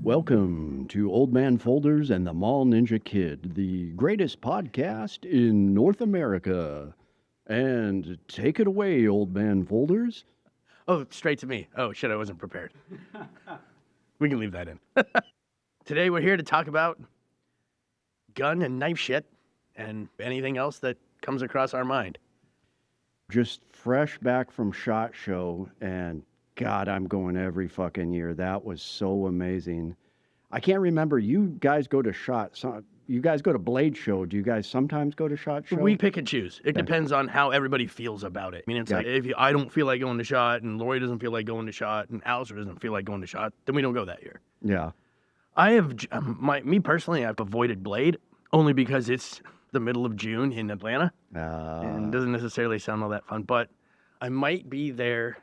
Welcome to Old Man Folders and the Mall Ninja Kid, the greatest podcast in North America. And take it away, Old Man Folders. Oh, straight to me. Oh, shit, I wasn't prepared. We can leave that in. Today we're here to talk about gun and knife shit and anything else that comes across our mind. Just fresh back from SHOT Show, and God, I'm going every fucking year. That was so amazing. I can't remember. You guys go to SHOT. You guys go to Blade Show. Do you guys sometimes go to SHOT Show? We pick and choose. It depends on how everybody feels about it. I mean, it's like if I don't feel like going to SHOT, and Lori doesn't feel like going to SHOT, and Alistair doesn't feel like going to SHOT, then we don't go that year. Yeah. I have, me personally, I've avoided Blade only because it's the middle of June in Atlanta. And it doesn't necessarily sound all that fun, but I might be there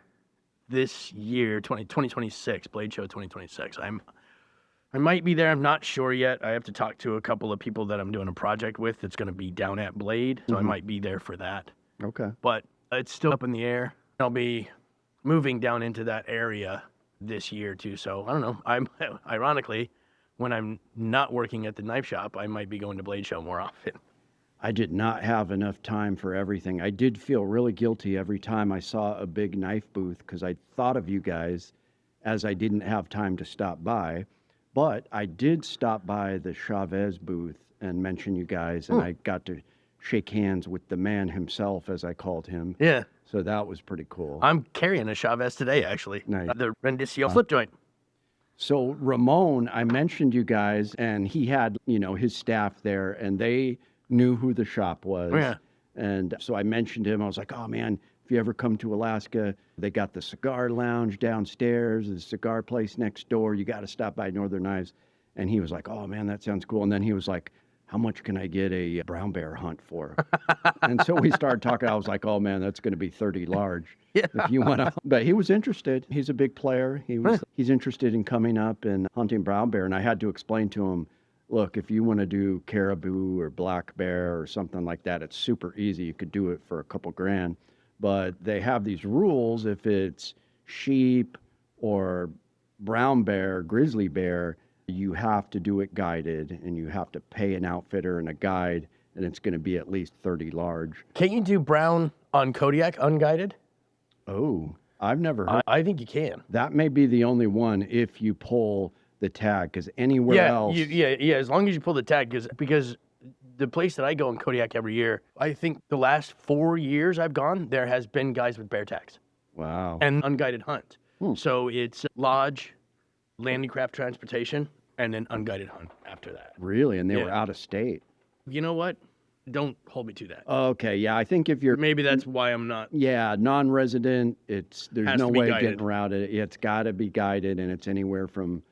this year, 2026, Blade Show 2026. I might be there. I'm not sure yet. I have to talk to a couple of people that I'm doing a project with that's going to be down at Blade, so I might be there for that. Okay. But it's still up in the air. I'll be moving down into that area this year too, so I don't know. Ironically, when I'm not working at the knife shop, I might be going to Blade Show more often. I did not have enough time for everything. I did feel really guilty every time I saw a big knife booth because I thought of you guys as I didn't have time to stop by. But I did stop by the Chavez booth and mention you guys, and I got to shake hands with the man himself, as I called him. Yeah. So that was pretty cool. I'm carrying a Chavez today, actually. Nice. The Rendicio flip joint. So Ramon, I mentioned you guys, and he had, his staff there, and they knew who the shop was. Yeah. And so I mentioned him. I was like, oh, man, if you ever come to Alaska, they got the cigar lounge downstairs, the cigar place next door. You got to stop by Northern Knives. And he was like, oh, man, that sounds cool. And then he was like, how much can I get a brown bear hunt for? And so we started talking. I was like, oh, man, that's going to be 30 large. Yeah. If you want to. But he was interested. He's a big player. He's interested in coming up and hunting brown bear. And I had to explain to him, look, if you want to do caribou or black bear or something like that, it's super easy. You could do it for a couple grand. But they have these rules. If it's sheep or brown bear, grizzly bear, you have to do it guided, and you have to pay an outfitter and a guide, and it's going to be at least 30 large. Can't you do brown on Kodiak unguided? Oh, I've never heard. I think you can. That may be the only one if you pull the tag, because anywhere else. Yeah, as long as you pull the tag, because the place that I go in Kodiak every year, I think the last 4 years I've gone, there has been guys with bear tags. Wow. And unguided hunt. So it's lodge, landing craft transportation, and then unguided hunt after that. Really? And they were out of state? You know what? Don't hold me to that. Okay, yeah, I think if you're... Maybe that's why I'm not... Yeah, non-resident, there's no way of getting around it. It's got to be guided, and it's anywhere from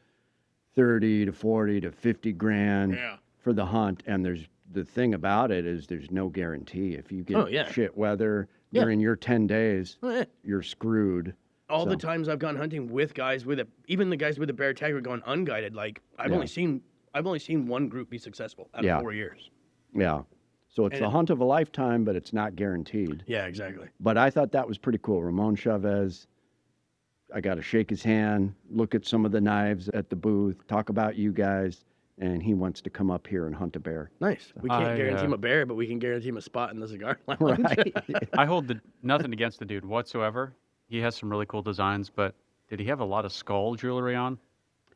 30 to 40 to 50 grand for the hunt. And the thing about it is there's no guarantee. If you get shit weather during your 10 days, you're screwed. All the times I've gone hunting with guys even the guys with the bear tag are going unguided. Like I've only seen one group be successful out of 4 years. Yeah. So it's the hunt of a lifetime, but it's not guaranteed. Yeah, exactly. But I thought that was pretty cool. Ramon Chavez, I got to shake his hand, look at some of the knives at the booth, talk about you guys, and he wants to come up here and hunt a bear. Nice. We can't guarantee him a bear, but we can guarantee him a spot in the cigar lounge. Right. I hold nothing against the dude whatsoever. He has some really cool designs, but did he have a lot of skull jewelry on?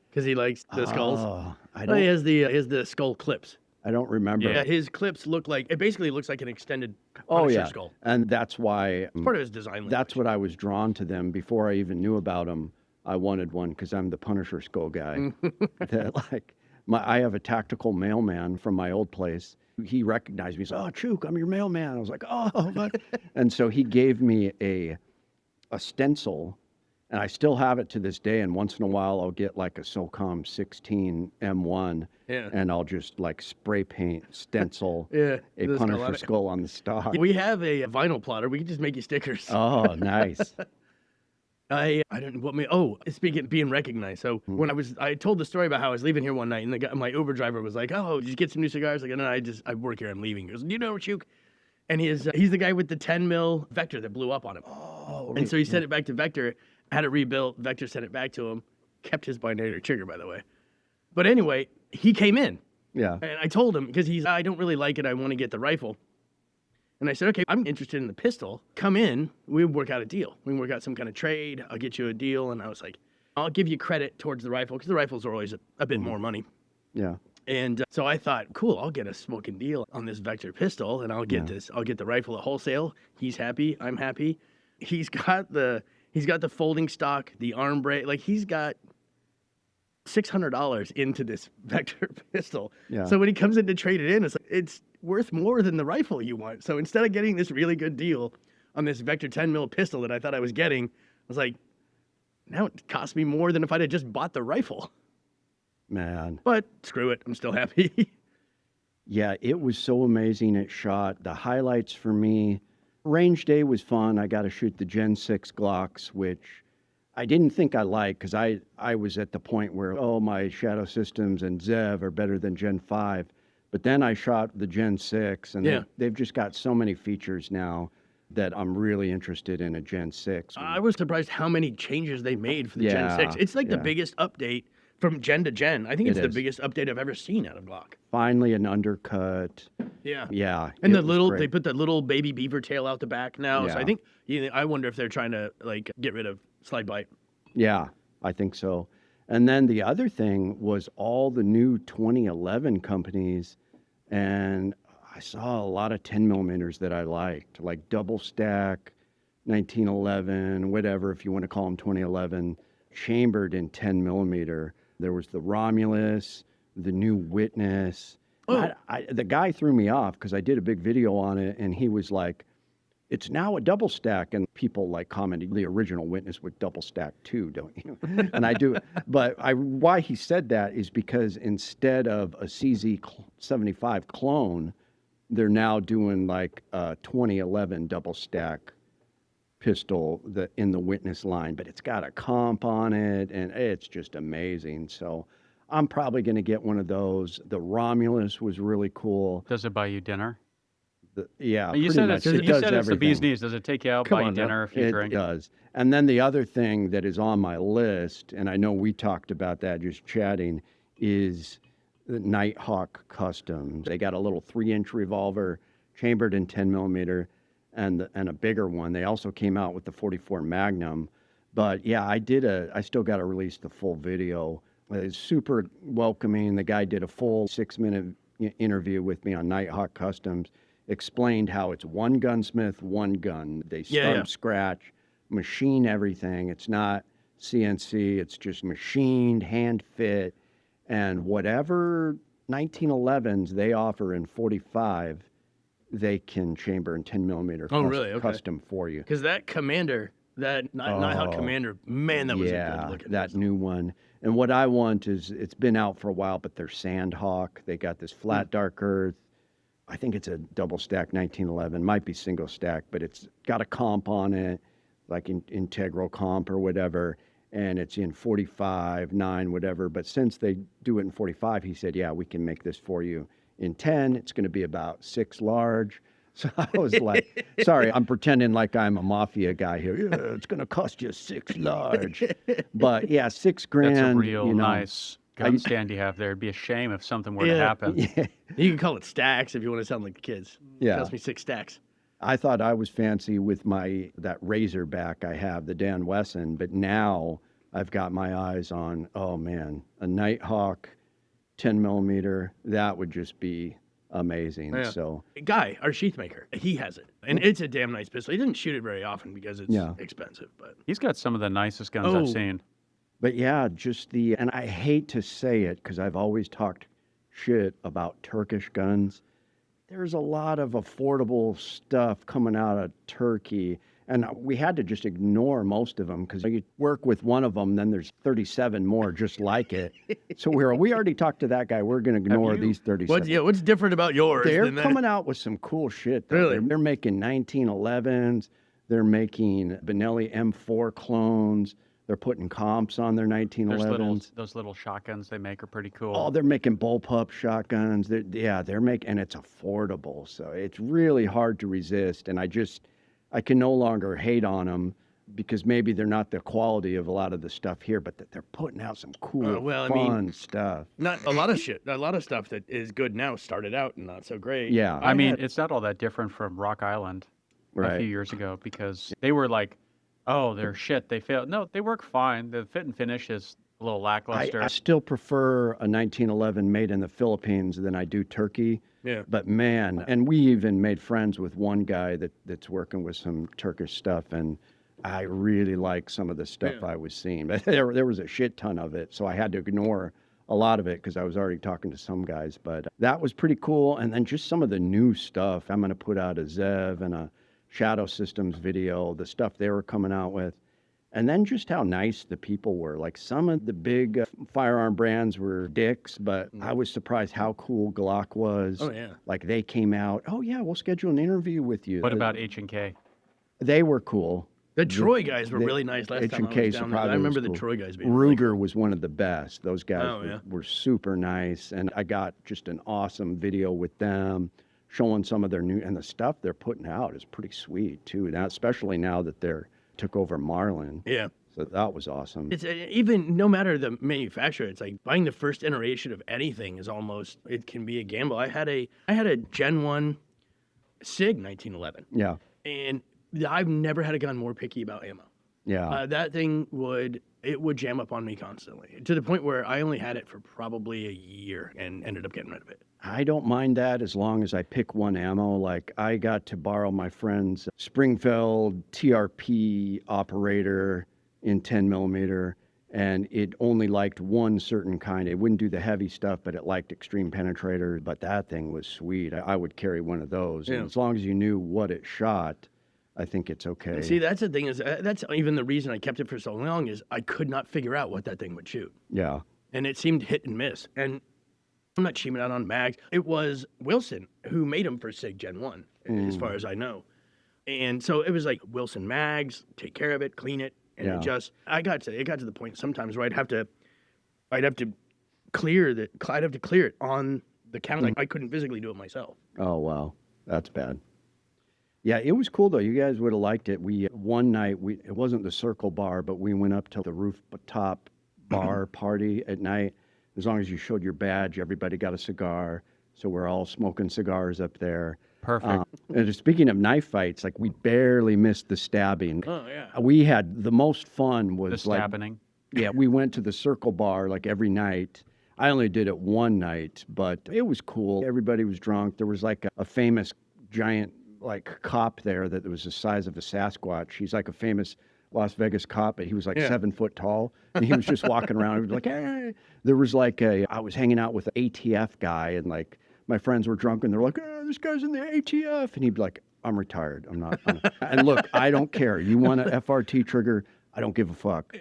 Because he likes the skulls. He has the skull clips. I don't remember. Yeah, his clips it basically looks like an extended Punisher skull. And that's why... It's part of his design language. That's what I was drawn to them. Before I even knew about them, I wanted one because I'm the Punisher skull guy. I have a tactical mailman from my old place. He recognized me. He said, oh, Chook, I'm your mailman. I was like, oh. And so he gave me a stencil, and I still have it to this day. And once in a while, I'll get like a SOCOM 16 M1, and I'll just like spray paint stencil a Punisher skull on the stock. We have a vinyl plotter. We can just make you stickers. Oh, nice. I don't know speaking of being recognized. So when I told the story about how I was leaving here one night, and my Uber driver was like, oh, did you get some new cigars? Like, no, I work here. I'm leaving. He goes, do you know Chook? And he's the guy with the 10 mil Vector that blew up on him. Oh, and so he sent it back to Vector, had it rebuilt. Vector sent it back to him, kept his binary trigger, by the way. But anyway, he came in. Yeah. And I told him, because I don't really like it. I want to get the rifle. And I said, okay, I'm interested in the pistol. Come in. We work out a deal. We work out some kind of trade. I'll get you a deal. And I was like, I'll give you credit towards the rifle, because the rifles are always a bit more money. Yeah. And so I thought, cool, I'll get a smoking deal on this Vector pistol, and I'll get I'll get the rifle at wholesale. He's happy. I'm happy. He's got the folding stock, the arm brake. Like, he's got $600 into this Vector pistol. Yeah. So when he comes in to trade it in, it's worth more than the rifle you want. So instead of getting this really good deal on this Vector 10mm pistol that I thought I was getting, I was like, now it cost me more than if I'd have just bought the rifle. Man. But screw it. I'm still happy. Yeah, it was so amazing. It shot. The highlights for me, range day was fun. I got to shoot the Gen 6 Glocks, which I didn't think I liked, because I was at the point where, oh, my Shadow Systems and Zev are better than Gen 5. But then I shot the Gen 6, and they've just got so many features now that I'm really interested in a Gen 6. I was surprised how many changes they made for the Gen 6. It's like the biggest update from gen to gen. I think it's the biggest update I've ever seen out of Glock. Finally, an undercut. Yeah. Yeah. And they put the little baby beaver tail out the back now. Yeah. So I think, I wonder if they're trying to like get rid of slide bite. Yeah, I think so. And then the other thing was all the new 2011 companies, and I saw a lot of 10mm that I liked, like double stack, 1911, whatever, if you want to call them 2011, chambered in 10mm. There was the Romulus, the new Witness. Oh. The guy threw me off because I did a big video on it, and he was like, it's now a double stack. And people like commented, the original Witness would double stack too, don't you? And I do. But why he said that is because instead of a CZ75 clone, they're now doing like a 2011 double stack pistol in the Witness line, but it's got a comp on it, and it's just amazing. So I'm probably going to get one of those. The Romulus was really cool. Does it buy you dinner? Yeah, you said it's the bee's knees. Does it take you out, buy you dinner if you drink? It does. And then the other thing that is on my list, and I know we talked about that just chatting, is the Nighthawk Customs. They got a little 3-inch revolver chambered in 10mm. And a bigger one. They also came out with the 44 Magnum. But yeah, I still got to release the full video. It's super welcoming. The guy did a full 6-minute interview with me on Nighthawk Customs, explained how it's one gunsmith, one gun. They start from scratch, machine everything. It's not CNC, it's just machined, hand fit. And whatever 1911s they offer in 45, they can chamber in 10mm custom for you. Because that Commander, that Nighthawk Commander, man, that was a good looking. That new one. And what I want is, it's been out for a while, but they're Sandhawk. They got this flat dark earth. I think it's a double stack 1911, might be single stack, but it's got a comp on it, like integral comp or whatever. And it's in 45, 9, whatever. But since they do it in 45, he said, yeah, we can make this for you. In 10, it's going to be about 6 large. So I was like, sorry, I'm pretending like I'm a mafia guy here. Yeah, it's going to cost you 6 large. But yeah, $6,000. That's a real nice gun stand you have there. It'd be a shame if something were to happen. Yeah. You can call it stacks if you want to sound like the kids. Yeah. It cost me 6 stacks. I thought I was fancy with that Razorback I have, the Dan Wesson, but now I've got my eyes on, oh man, a Nighthawk 10mm, that would just be amazing. Yeah. So Guy, our sheath maker, he has it, and it's a damn nice pistol. He doesn't shoot it very often because it's expensive, but he's got some of the nicest guns I've seen. But yeah, and I hate to say it because I've always talked shit about Turkish guns. There's a lot of affordable stuff coming out of Turkey. And we had to just ignore most of them because you work with one of them, then there's 37 more just like it. So we already talked to that guy. We're going to ignore these 37. What's different about yours? They're coming out with some cool shit. Though. Really? They're making 1911s. They're making Benelli M4 clones. They're putting comps on their 1911s. Those little shotguns they make are pretty cool. Oh, they're making bullpup shotguns. They're making, and it's affordable. So it's really hard to resist. And I can no longer hate on them. because maybe they're not the quality of a lot of the stuff here, but that they're putting out some cool, fun stuff. Not a lot of shit. A lot of stuff that is good now started out and not so great. Yeah. I mean, it's not all that different from Rock Island a few years ago, because they were like, oh, they're shit. They failed. No, they work fine. The fit and finish is a little lackluster. I still prefer a 1911 made in the Philippines than I do Turkey. Yeah. But man, and we even made friends with one guy that's working with some Turkish stuff, and I really like some of the stuff I was seeing. But there was a shit ton of it, so I had to ignore a lot of it because I was already talking to some guys. But that was pretty cool. And then just some of the new stuff. I'm going to put out a Zev and a Shadow Systems video, the stuff they were coming out with. And then just how nice the people were. Like some of the big firearm brands were dicks, but I was surprised how cool Glock was. Oh, yeah. Like they came out, oh, yeah, we'll schedule an interview with you. What about H&K? They were cool. The Troy guys were really nice last time I was down there. I remember the Troy guys being Ruger really cool. was one of the best. Those guys were super nice. And I got just an awesome video with them showing some of their new, and the stuff they're putting out is pretty sweet too. Now, especially now that they're took over Marlin. Yeah. So that was awesome. It's even no matter the manufacturer, it's like buying the first iteration of anything is almost, it can be a gamble. I had a Gen 1 SIG 1911. Yeah. And I've never had a gun more picky about ammo. Yeah. That thing would jam up on me constantly, to the point where I only had it for probably a year and ended up getting rid of it. I don't mind that as long as I pick one ammo. Like I got to borrow my friend's Springfield TRP operator in 10 millimeter, and it only liked one certain kind. It wouldn't do the heavy stuff, but it liked extreme penetrator. But that thing was sweet. I would carry one of those. Yeah. And as long as you knew what it shot, I think it's okay. See, that's the thing, is that's even the reason I kept it for so long, is I could not figure out what that thing would shoot. Yeah. And it seemed hit and miss. And I'm not cheating out on mags. It was Wilson who made them for SIG Gen 1, as far as I know. And so it was like Wilson mags, take care of it, clean it. And it got to the point sometimes where I'd have to clear it on the counter. Like I couldn't physically do it myself. Oh, wow. That's bad. Yeah, it was cool though. You guys would have liked it. One night it wasn't the Circle Bar, but we went up to the rooftop bar party at night. As long as you showed your badge, everybody got a cigar. So we're all smoking cigars up there. Perfect. And speaking of knife fights, like we barely missed the stabbing. Oh yeah. We had the most fun was The stabbing. Yeah, we went to the Circle Bar like every night. I only did it one night, but it was cool. Everybody was drunk. There was like a famous giant like cop there that was the size of a Sasquatch. He's like a famous Las Vegas cop, but he was like 7 foot tall, and he was just walking around. He was like, hey. There was like I was hanging out with an ATF guy, and like my friends were drunk, and they're like, oh, this guy's in the ATF, and he'd be like, I'm retired. I'm not. And look, I don't care. You want an FRT trigger? I don't give a fuck.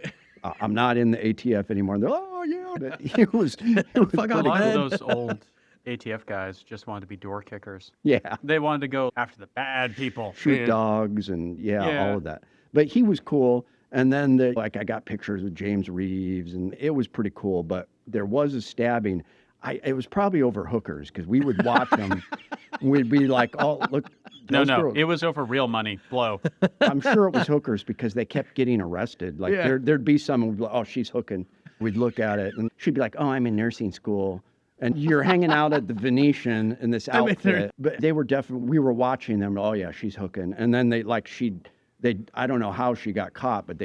I'm not in the ATF anymore. And they're like, oh yeah, but it was A lot of those old ATF guys just wanted to be door kickers. Yeah. They wanted to go after the bad people. Shoot dogs and all of that. But he was cool. And then I got pictures with James Reeves, and it was pretty cool. But there was a stabbing. It was probably over hookers because we would watch them. We'd be like, oh, look. No, it was over real money. Blow. I'm sure it was hookers because they kept getting arrested. Like there'd be someone who'd be like, oh, she's hooking. We'd look at it, and she'd be like, oh, I'm in nursing school. And you're hanging out at the Venetian in this outfit. But they were definitely, we were watching them. Oh, yeah, she's hooking. And then I don't know how she got caught, but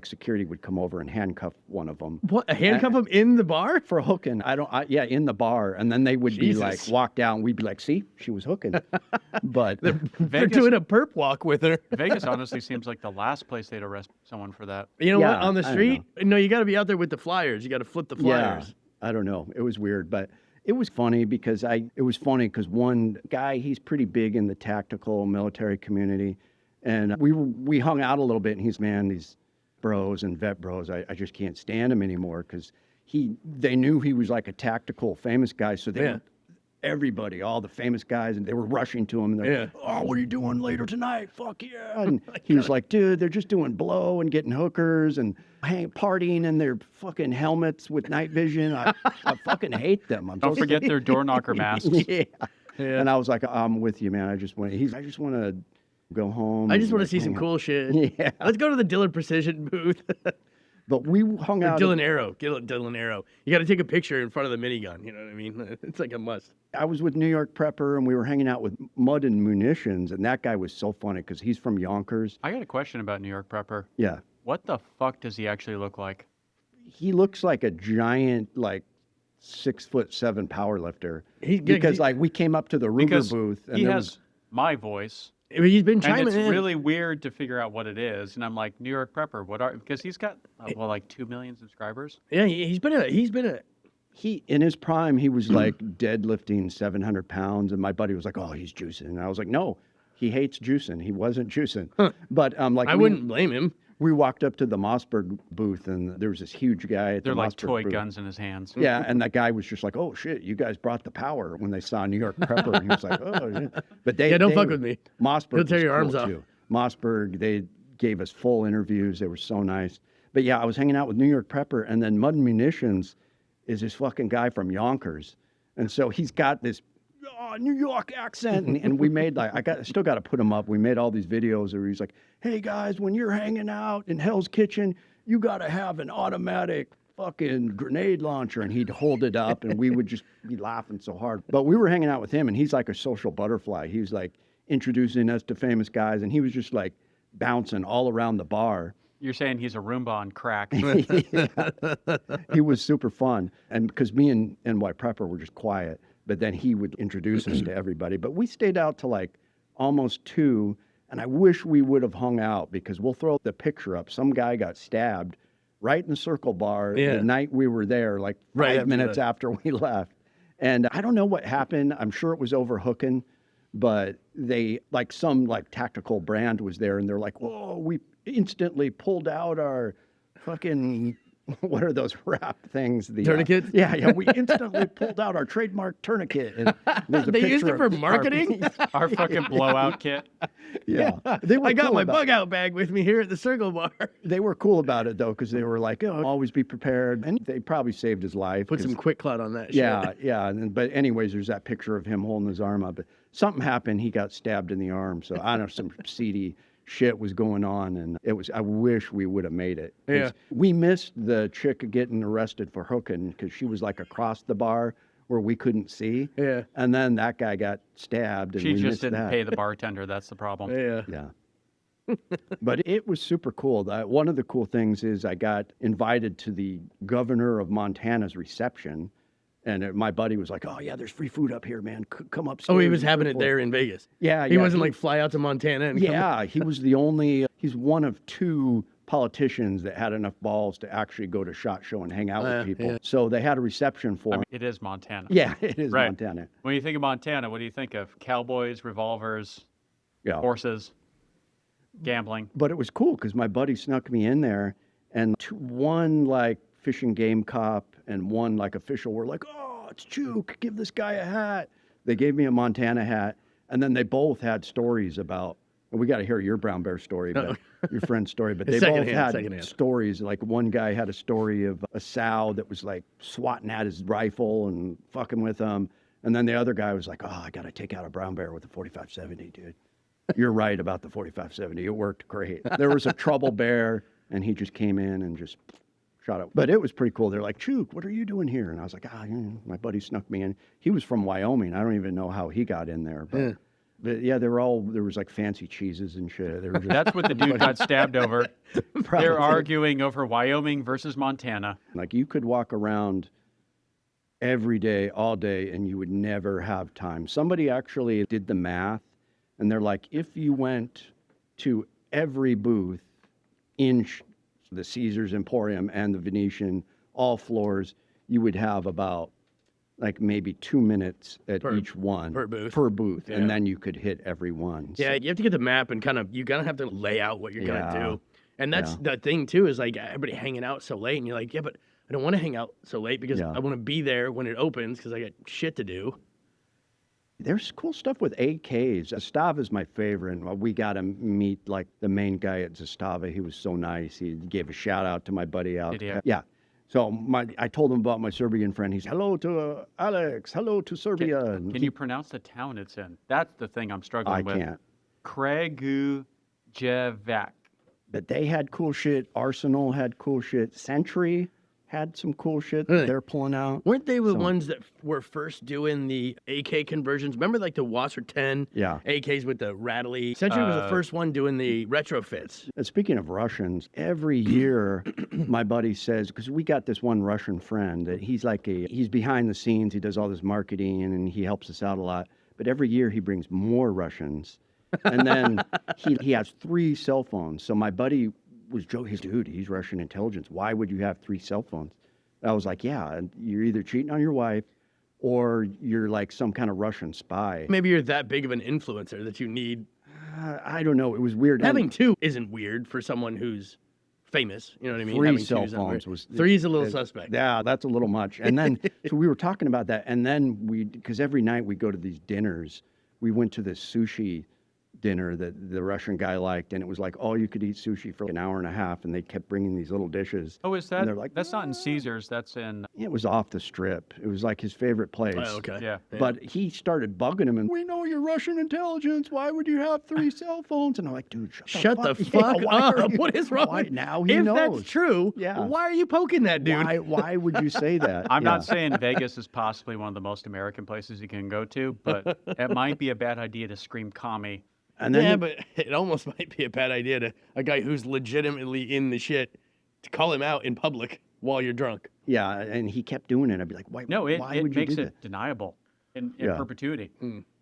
security would come over and handcuff one of them. What? Handcuff them in the bar? For hooking. In the bar. And then they would be like, walk down. We'd be like, see, she was hooking. But they're doing a perp walk with her. Vegas honestly seems like the last place they'd arrest someone for that. You know what? On the street? No, you got to be out there with the flyers. You got to flip the flyers. Yeah, I don't know. It was weird, but it was funny because one guy, he's pretty big in the tactical military community. And we hung out a little bit, and these bros and vet bros, I just can't stand him anymore because they knew he was like a tactical famous guy, so everybody, all the famous guys, and they were rushing to him, and they're like, oh, what are you doing later tonight? Fuck yeah. And he was like, dude, they're just doing blow and getting hookers and partying in their fucking helmets with night vision. I fucking hate them. Don't forget their door knocker masks. Yeah. And I was like, I'm with you, man. I just want to go home. I just want to like, see some hang out. cool shit. Yeah. Let's go to the Dillon Precision booth. But we hung out. Dillon Arrow. Dillon Arrow. You got to take a picture in front of the minigun. You know what I mean? It's like a must. I was with New York Prepper, and we were hanging out with Mud and Munitions, and that guy was so funny because he's from Yonkers. I got a question about New York Prepper. Yeah. What the fuck does he actually look like? He looks like a giant, like 6'7" power lifter. Because like we came up to the Ruger booth, and he there has my voice. He's been And chiming it's in. really weird to figure out what it is. And I'm like, New York Prepper, what are, because he's got, like 2 million subscribers. Yeah, he's been a. He in his prime, he was like deadlifting 700 pounds, and my buddy was like, "Oh, he's juicing," and I was like, "No, he hates juicing. He wasn't juicing." But like I wouldn't blame him. We walked up to the Mossberg booth, and there was this huge guy at They're the like Mossberg toy booth. guns in his hands. Yeah, and that guy was just like, "Oh shit, you guys brought the power." When they saw New York Prepper, and he was like, "Oh yeah." But they Don't fuck with me. Mossberg He'll tear was your arms cool off. too. Mossberg, they gave us full interviews. They were so nice. But yeah, I was hanging out with New York Prepper, and then Mud and Munitions is this fucking guy from Yonkers, and so he's got this New York accent, and we made like still got to put him up. We made all these videos where he's like, "Hey guys, when you're hanging out in Hell's Kitchen, you got to have an automatic fucking grenade launcher," and he'd hold it up, and we would just be laughing so hard. But we were hanging out with him, and he's like a social butterfly. He was like introducing us to famous guys, and he was just like bouncing all around the bar. You're saying he's a Roomba on crack. He was super fun. And because me and NY Prepper were just quiet, but then he would introduce us to everybody. But we stayed out till like almost 2, and I wish we would have hung out because we'll throw the picture up. Some guy got stabbed right in the Circle Bar the night we were there, like 5 minutes after we left. And I don't know what happened. I'm sure it was over hooking, but they, like some like tactical brand was there, and they're like, "Whoa, we instantly pulled out our fucking," what are those wrap things? The Tourniquets? Yeah, we instantly pulled out our trademark tourniquet. And there's a They used picture it for of marketing? Our fucking blowout kit. Yeah. I got my bug out bag with me here at the Circle Bar. They were cool about it, though, because they were like, "Oh, always be prepared." And they probably saved his life. Put some quick clout on that shit. Yeah. But anyways, there's that picture of him holding his arm up. But something happened. He got stabbed in the arm. So I don't know, some seedy shit was going on. And I wish we would have made it. Yeah. We missed the chick getting arrested for hooking because she was like across the bar where we couldn't see. Yeah. And then that guy got stabbed. And She we just missed didn't that. pay the bartender. That's the problem. Yeah. Yeah. But it was super cool. One of the cool things is I got invited to the governor of Montana's reception. And my buddy was like, "Oh, yeah, there's free food up here, man. Come upstairs." Oh, he was having it there in Vegas. Yeah. He wasn't like fly out to Montana and Yeah, he was the only, he's one of 2 politicians that had enough balls to actually go to SHOT Show and hang out with people. Yeah. So they had a reception for him. It is Montana. Yeah, it is Right. Montana. When you think of Montana, what do you think of? Cowboys, revolvers, Yeah. horses, gambling. But it was cool because my buddy snuck me in there, and one like fish and game cop and one like official were like, "Oh, it's Chook, give this guy a hat." They gave me a Montana hat, and then they both had stories about, and we got to hear your brown bear story, but your friend's story, but they both had stories. Like one guy had a story of a sow that was like swatting at his rifle and fucking with him. And then the other guy was like, "Oh, I got to take out a brown bear with a 45-70, dude." You're right about the 45-70. It worked great. There was a trouble bear, and he just came in and just shot it. But it was pretty cool. They're like, "Chook, what are you doing here?" And I was like, my buddy snuck me in. He was from Wyoming. I don't even know how he got in there. But yeah, there was like fancy cheeses and shit. They were just, That's what the dude got stabbed over. They're arguing over Wyoming versus Montana. like you could walk around every day, all day, and you would never have time. Somebody actually did the math, and they're like, if you went to every booth in the Caesars Emporium and the Venetian, all floors, you would have about like maybe 2 minutes at each one. Per booth. Yeah. And then you could hit every one. Yeah, you have to get the map and you're going to have to lay out what you're going to do. And that's the thing, too, is like everybody hanging out so late. And you're like, yeah, but I don't want to hang out so late because I want to be there when it opens because I got shit to do. There's cool stuff with AKs. Zastava is my favorite. And we got to meet like the main guy at Zastava. He was so nice. He gave a shout out to my buddy out. Did he? Yeah. So I told him about my Serbian friend. He's, "Hello to Alex. Hello to Serbia." Can you pronounce the town it's in? That's the thing I'm struggling with. I can't. Kragujevak. But they had cool shit. Arsenal had cool shit. Sentry had some cool shit Really? they're pulling out. Weren't they the ones that were first doing the AK conversions? Remember like the Wasr-M AKs with the rattly? Sentry was the first one doing the retrofits. And speaking of Russians, every year my buddy says, because we got this one Russian friend that he's behind the scenes, he does all this marketing and he helps us out a lot. But every year he brings more Russians. And then he has 3 cell phones. So my buddy was joking, dude, he's Russian intelligence. Why would you have 3 cell phones? I was like, yeah, you're either cheating on your wife or you're like some kind of Russian spy. Maybe you're that big of an influencer that you need. I don't know. It was weird. Having 2 isn't weird for someone who's famous. You know what I mean? 3 Having cell 2's not phones weird. was 3's a little suspect. Yeah, that's a little much. And then so we were talking about that, and then because every night we go to these dinners, we went to this sushi dinner that the Russian guy liked, and it was like all you could eat sushi for an hour and a half, and they kept bringing these little dishes. Oh, is that? And they're like, that's not in Caesars. That's in. It was off the strip. It was like his favorite place. Oh, okay. Yeah. But he started bugging him, and we know you're Russian intelligence. Why would you have 3 cell phones? And I'm like, dude, Shut the Yeah, fuck why are up. you- What is wrong why- with now he If knows. that's true, Yeah. why are you poking that dude? Why would you say that? I'm Yeah. not saying Vegas is possibly one of the most American places you can go to, but it might be a bad idea to scream commie. And then Yeah, but it almost might be a bad idea to a guy who's legitimately in the shit to call him out in public while you're drunk. yeah, and he kept doing it. I'd be like, why? No, it why would you makes do it that? deniable in Yeah. perpetuity.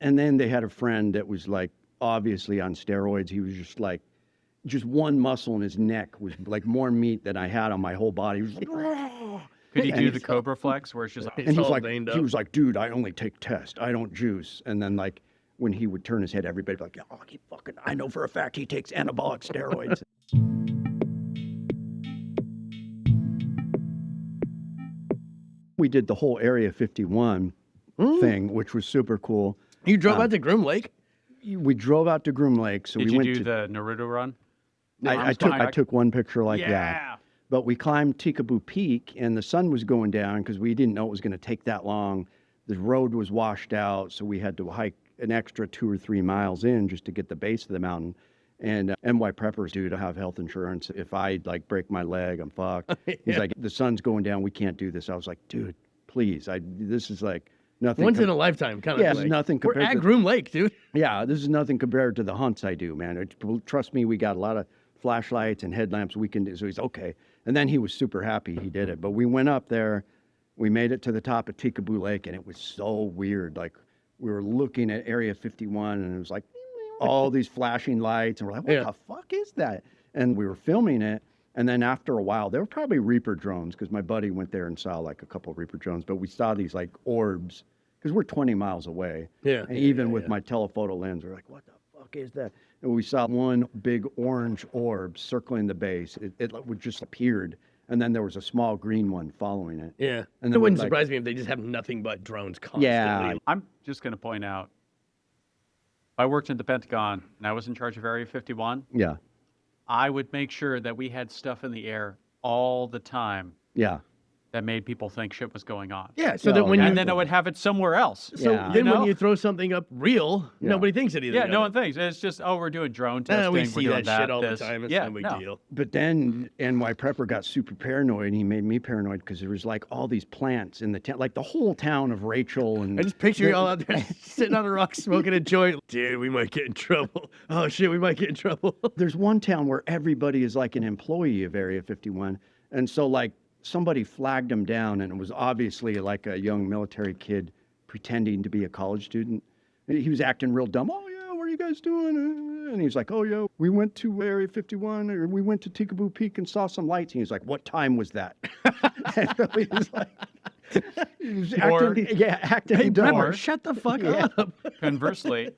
And then they had a friend that was like obviously on steroids. He was just one muscle in his neck was like more meat than I had on my whole body. He was like, Could he And do it's the Cobra Flex where it's just like, and he was all like, veined he up. was like, dude, I only take test. I don't juice. And then like when he would turn his head, everybody would be like, oh, I know for a fact he takes anabolic steroids. We did the whole Area 51 thing, which was super cool. You drove out to Groom Lake? We drove out to Groom Lake, so did we you went do to. the Naruto run? I took one picture like Yeah. that. But we climbed Tikaboo Peak, and the sun was going down because we didn't know it was going to take that long. The road was washed out, so we had to hike an extra 2 or 3 miles in just to get the base of the mountain. And NY preppers do to have health insurance. If I like break my leg, I'm fucked. He's like, the sun's going down. We can't do this. I was like, dude, please. This is like nothing. Once in a lifetime kind of Yeah, thing. it's nothing We're compared at to- Groom Lake, dude. Yeah, this is nothing compared to the hunts I do, man. Trust me, we got a lot of flashlights and headlamps we can do. So he's okay. And then he was super happy he did it. But we went up there. We made it to the top of Tikaboo Lake, and it was so weird. Like, we were looking at Area 51, and it was like all these flashing lights, and we're like, what the fuck is that? And we were filming it, and then after a while, they were probably Reaper drones, because my buddy went there and saw like a couple of Reaper drones, but we saw these like orbs, because we're 20 miles away. Yeah. And even with my telephoto lens, we're like, what the fuck is that? And we saw one big orange orb circling the base. It just appeared. And then there was a small green one following it. Yeah. And It then wouldn't like- surprise me if they just have nothing but drones constantly. Yeah. I'm just going to point out, I worked in the Pentagon and I was in charge of Area 51. Yeah. I would make sure that we had stuff in the air all the time Yeah. that made people think shit was going on. Yeah, so that when And you then I would have it somewhere else. so Yeah. then You know? when you throw something up real, nobody thinks anything. Yeah, of no it. one thinks. It's just, oh, we're doing drone testing. We we're see doing that shit all this. the time. It's yeah, no big no. deal. But then NY Prepper got super paranoid, and he made me paranoid because there was like all these plants in the town, like the whole town of Rachel. And I just picture you all out there sitting on a rock smoking a joint. Dude, we might get in trouble. Oh shit, we might get in trouble. there's one town where everybody is like an employee of Area 51. And so like somebody flagged him down, and it was obviously like a young military kid pretending to be a college student. And he was acting real dumb. Oh yeah, what are you guys doing? And he was like, oh yeah, we went to Area 51, or we went to Tikaboo Peak and saw some lights. And he was like, what time was that? And so he was like, he was Or- acting Hey, dumb. Bremer, shut the fuck up. Conversely,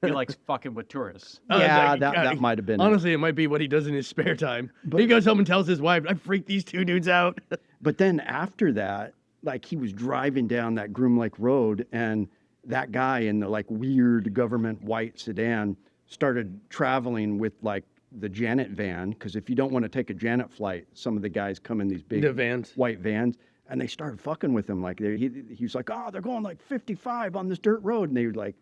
he likes fucking with tourists. Yeah, that might have been it. Honestly, it might be what he does in his spare time. He goes home and tells his wife, I freaked these 2 dudes out. But then after that, like he was driving down that Groom Lake Road, and that guy in the like weird government white sedan started traveling with like the Janet van. Because if you don't want to take a Janet flight, some of the guys come in these big The vans. white vans, and they started fucking with him. Like he was like, oh, they're going like 55 on this dirt road, and they were like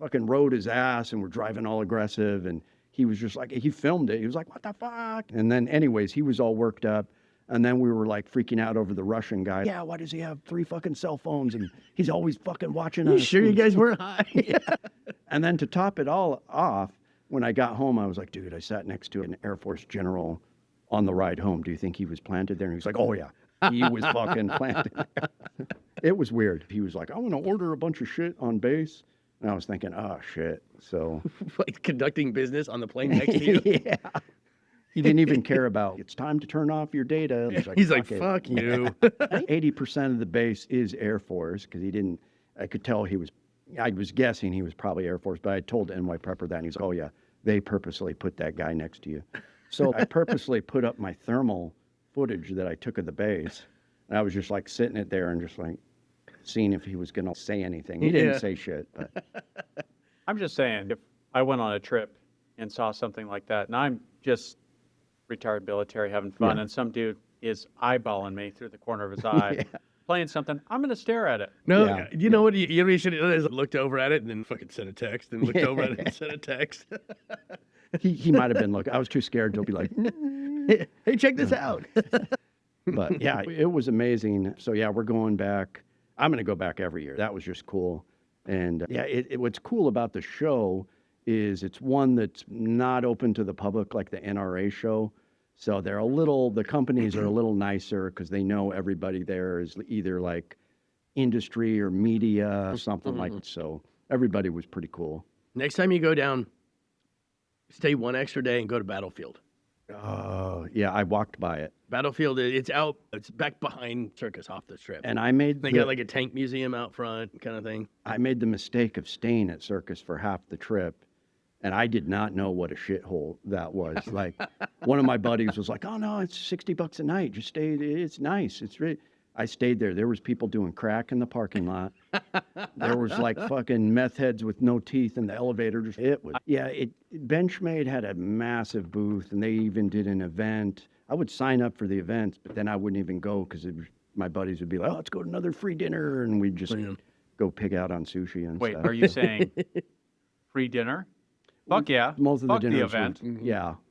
fucking rode his ass and we're driving all aggressive. And he was just like, he filmed it. He was like, what the fuck? And then anyways, he was all worked up. And then we were like freaking out over the Russian guy. Yeah, why does he have 3 fucking cell phones? And he's always fucking watching us. You sure you guys weren't high? Yeah. And then to top it all off, when I got home, I was like, dude, I sat next to an Air Force general on the ride home. Do you think he was planted there? And he was like, oh yeah, he was fucking planted there. It was weird. He was like, I want to order a bunch of shit on base. And I was thinking, oh shit. So like conducting business on the plane next to you? Yeah. He didn't even care about, it's time to turn off your data. He's like, fuck you. 80% of the base is Air Force, because I could tell I was guessing he was probably Air Force, but I told NY Prepper that, and he's like, oh yeah, they purposely put that guy next to you. So I purposely put up my thermal footage that I took of the base, and I was just like sitting it there and just like seeing if he was going to say anything. He didn't say shit. But. I'm just saying, if I went on a trip and saw something like that, and I'm just retired military having fun, and some dude is eyeballing me through the corner of his eye, playing something, I'm going to stare at it. No, you know what you should have done is looked over at it and then fucking sent a text and looked over at it and sent a text. He might have been looking. I was too scared to be like, hey, check this out. But yeah, it was amazing. So yeah, we're going back. I'm going to go back every year. That was just cool. And yeah, what's cool about the show is it's one that's not open to the public like the NRA show. So the companies are a little nicer because they know everybody there is either like industry or media or something like that. So everybody was pretty cool. Next time you go down, stay one extra day and go to Battlefield. Oh, yeah, I walked by it. Battlefield, it's back behind Circus off the strip. And they got like a tank museum out front kind of thing. I made the mistake of staying at Circus for half the trip. And I did not know what a shithole that was. Like, one of my buddies was like, oh, no, it's $60 a night. Just stay. It's nice. I stayed there. There was people doing crack in the parking lot. There was like fucking meth heads with no teeth in the elevator. Benchmade had a massive booth, and they even did an event. I would sign up for the events, but then I wouldn't even go because my buddies would be like, oh, let's go to another free dinner. And we'd just go pig out on sushi and Wait, stuff. Are you saying free dinner? Fuck yeah. Most of the dinners event.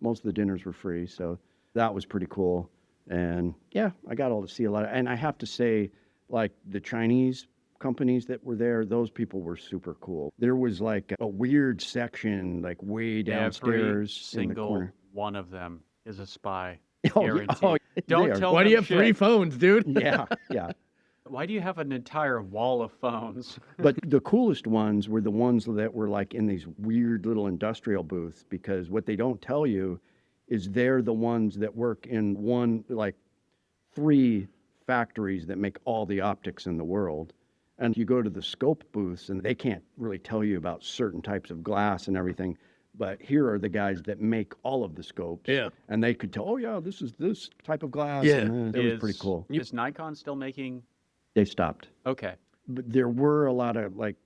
Most of the dinners were free. So that was pretty cool. And yeah, I got to see a lot. And I have to say, like the Chinese companies that were there, those people were super cool. There was like a weird section, like way downstairs in the corner. One of them is a spy. Don't tell Why do you have 3 phones, dude? Yeah. Why do you have an entire wall of phones? But the coolest ones were the ones that were like in these weird little industrial booths, because what they don't tell you is they're the ones that work in 3 factories that make all the optics in the world. And you go to the scope booths and they can't really tell you about certain types of glass and everything. But here are the guys that make all of the scopes. Yeah. And they could tell, oh yeah, this is this type of glass. Yeah. And, it was pretty cool. Is Nikon still making? They stopped. Okay. But there were a lot of like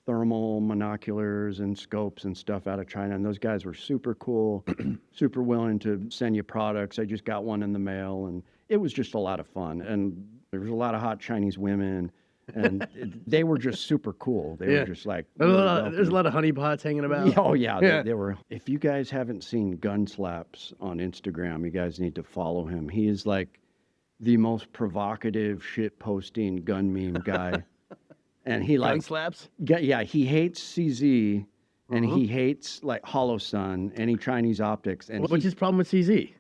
thermal monoculars and scopes and stuff out of China. And those guys were super cool, super willing to send you products. I just got one in the mail, and it was just a lot of fun. And there was a lot of hot Chinese women, and they were just super cool. They were just like, there's a lot of honeypots hanging about. Oh yeah. They were. If you guys haven't seen Gun Slaps on Instagram, you guys need to follow him. He is like the most provocative shit posting gun meme guy. And he Gun Slaps? Yeah, he hates CZ, and he hates like Hollow Sun, any Chinese optics. And what's his problem with CZ?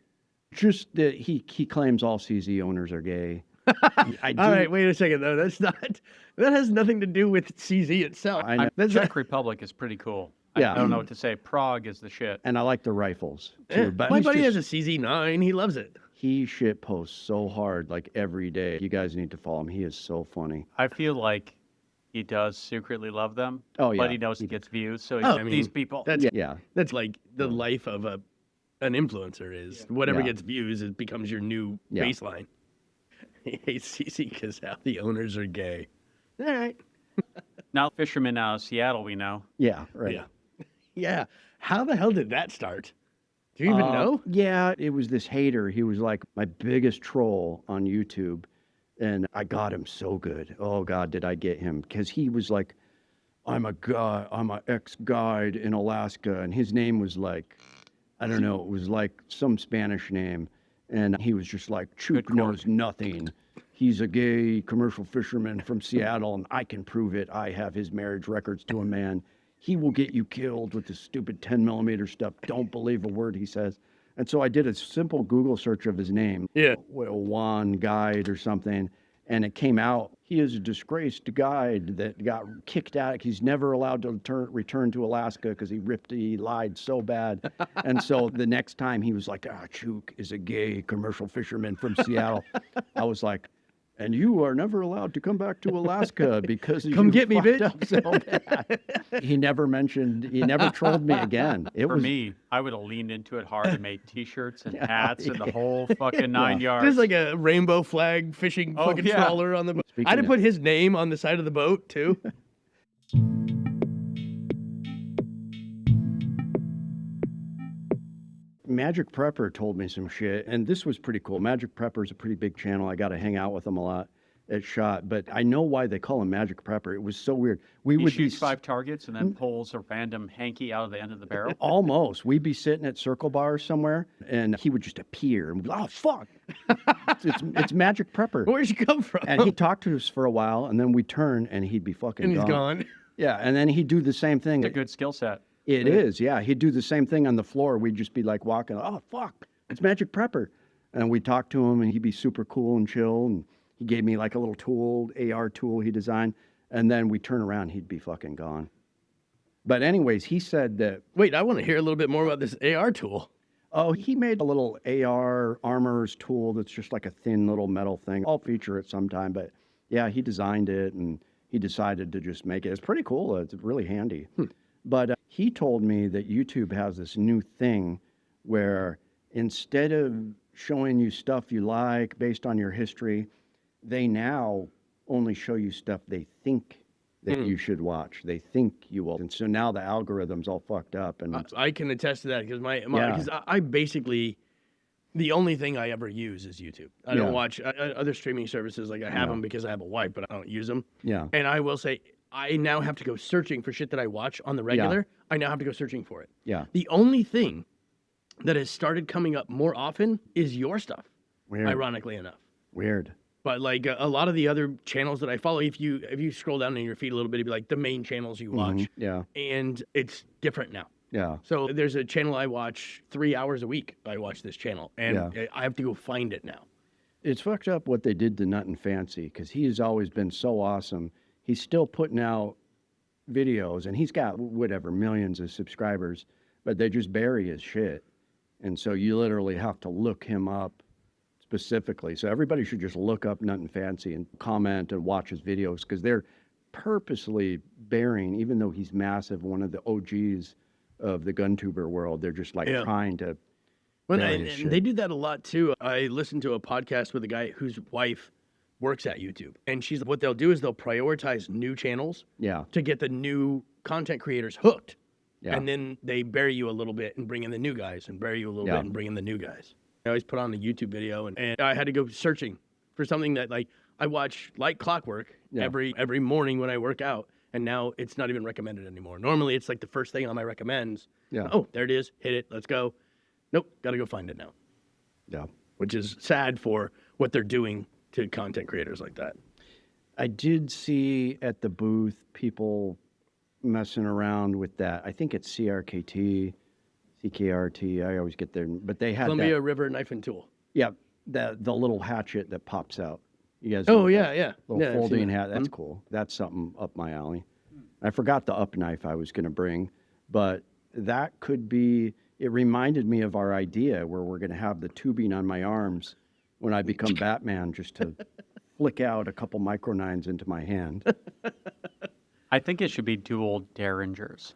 Just that he claims all CZ owners are gay. All right, wait a second though. That has nothing to do with CZ itself. I know. The Czech Republic is pretty cool. Yeah. I don't know what to say. Prague is the shit. And I like the rifles too. Yeah. But my buddy has a CZ9. He loves it. He shit posts so hard, like every day. You guys need to follow him. He is so funny. I feel like he does secretly love them. Oh yeah. But he knows he gets views, so these people. That's like the life of an influencer is. Whatever gets views, it becomes your new baseline. He hates CC because how the owners are gay. All right. Now fishermen out of Seattle, we know. Yeah, right. Yeah. How the hell did that start? Do you even know? Yeah, it was this hater. He was like my biggest troll on YouTube. And I got him so good. Oh, God, did I get him? Because he was like I'm an ex-guide in Alaska. And his name was like, I don't know, it was like some Spanish name. And he was just like, Chook knows nothing. He's a gay commercial fisherman from Seattle, and I can prove it. I have his marriage records to a man. He will get you killed with this stupid 10mm stuff. Don't believe a word he says. And so I did a simple Google search of his name. Yeah. Juan Guide or something. And it came out, he is a disgraced guide that got kicked out. He's never allowed to return to Alaska because he lied so bad. And so the next time he was like, Chook is a gay commercial fisherman from Seattle. I was like, and you are never allowed to come back to Alaska because Come get me, bitch. Up so bad. He never trolled me again. For me, I would have leaned into it hard and made T-shirts and hats and the whole fucking 9 yards. There's like a rainbow flag fishing fucking trawler on the boat. I'd have put his name on the side of the boat too. Magic Prepper told me some shit, and this was pretty cool. Magic Prepper is a pretty big channel. I got to hang out with him a lot at SHOT, but I know why they call him Magic Prepper. It was so weird. He shoots 5 targets and then pulls a random hanky out of the end of the barrel. Almost. We'd be sitting at Circle Bar somewhere, and he would just appear, and we'd be like, oh, fuck. it's Magic Prepper. Where'd you come from? And he'd talk to us for a while, and then we'd turn, and he'd be fucking and he's gone. Yeah, and then he'd do the same thing. It's a good skill set. It is, yeah. He'd do the same thing on the floor. We'd just be like walking, oh, fuck, it's Magic Prepper. And we'd talk to him, and he'd be super cool and chill. And he gave me like a little tool, AR tool he designed. And then we turn around, he'd be fucking gone. But anyways, he said that... Wait, I want to hear a little bit more about this AR tool. Oh, he made a little AR armor's tool that's just like a thin little metal thing. I'll feature it sometime. But yeah, he designed it, and he decided to just make it. It's pretty cool. It's really handy. But he told me that YouTube has this new thing where instead of showing you stuff you like based on your history, they now only show you stuff they think that you should watch. They think you will. And so now the algorithm's all fucked up. And I can attest to that because because I basically, the only thing I ever use is YouTube. I don't watch other streaming services. Like I have them because I have a wife, but I don't use them. Yeah. And I will say, I now have to go searching for shit that I watch on the regular. Yeah. I now have to go searching for it. Yeah. The only thing that has started coming up more often is your stuff. Weird. Ironically enough. Weird. But like a lot of the other channels that I follow, if you scroll down in your feed a little bit, it'd be like the main channels you watch. Yeah. And it's different now. Yeah. So there's a channel I watch 3 hours a week. I watch this channel, and I have to go find it now. It's fucked up what they did to Nut and Fancy because he has always been so awesome. He's still putting out videos, and he's got whatever millions of subscribers, but they just bury his shit. And so you literally have to look him up specifically. So everybody should just look up Nut and Fancy and comment and watch his videos because they're purposely burying, even though he's massive, one of the OGs of the gun tuber world. They're just like trying to. Well, and they do that a lot too. I listened to a podcast with a guy whose wife works at YouTube, and what they'll do is they'll prioritize new channels to get the new content creators hooked. Yeah. And then they bury you a little bit and bring in the new guys, and bury you a little bit and bring in the new guys. I always put on a YouTube video, and I had to go searching for something that like I watch like clockwork every morning when I work out, and now it's not even recommended anymore. Normally it's like the first thing on my recommends. Yeah. Oh, there it is. Hit it. Let's go. Nope. Got to go find it now. Yeah. Which is sad for what they're doing to content creators like that. I did see at the booth people messing around with that. I think it's CRKT, CKRT. I always get there, but they had Columbia River Knife and Tool. Yeah, the little hatchet that pops out. You guys? Oh yeah. Little folding hat. That's cool. That's something up my alley. I forgot the up knife I was going to bring, but that could be. It reminded me of our idea where we're going to have the tubing on my arms when I become Batman, just to flick out a couple micro nines into my hand. I think it should be dual Derringers.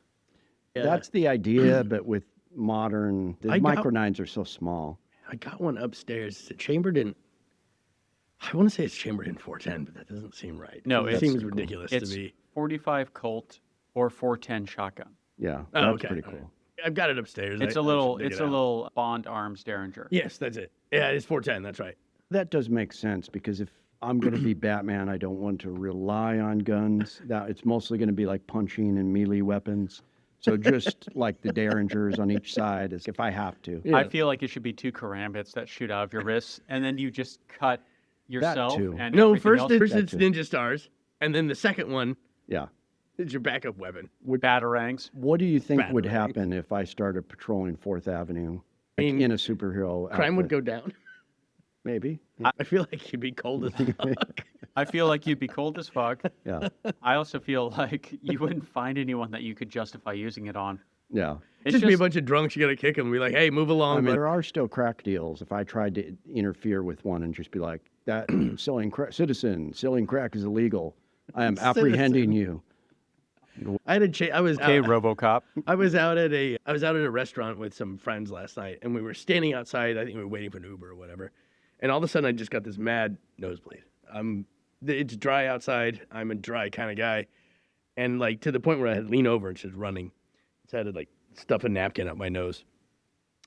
Yeah. That's the idea, but with modern, the micro nines are so small. I got one upstairs. It's chambered in. I want to say it's chambered in 410, but that doesn't seem right. No, it seems ridiculous to me. 45 Colt or 410 shotgun. Yeah, that's pretty cool. Right. I've got it upstairs. It's a little Bond Arms Derringer. Yes, that's it. Yeah, it's 410. That's right. That does make sense because if I'm going to be Batman. I don't want to rely on guns. That it's mostly going to be like punching and melee weapons. So just like the derringers on each side, as if I have to. I feel like it should be 2 karambits that shoot out of your wrists, and then you just cut yourself. too. And No, everything first else. it's Ninja Stars, and then the second one Yeah. is your backup weapon. Batarangs. What do you think would Batarangs. happen if I started patrolling 4th Avenue like, mean, in a superhero Crime would outfit? go down. Maybe. I feel like you'd be cold as fuck. I feel like you'd be cold as fuck. Yeah. I also feel like you wouldn't find anyone that you could justify using it on. Yeah. It's Just be a bunch of drunks. You gotta kick them. Be like, hey, move along. I mean, bud." there are still crack deals. If I tried to interfere with one and just be like, that selling crack, citizen, selling crack is illegal. I am apprehending you. I had a I was Okay, out, RoboCop. I was out at a restaurant with some friends last night, and we were standing outside. I think we were waiting for an Uber or whatever, and all of a sudden I just got this mad nosebleed. It's dry outside. I'm a dry kind of guy, and like to the point where I had to lean over and just running. So I had to like stuff a napkin up my nose,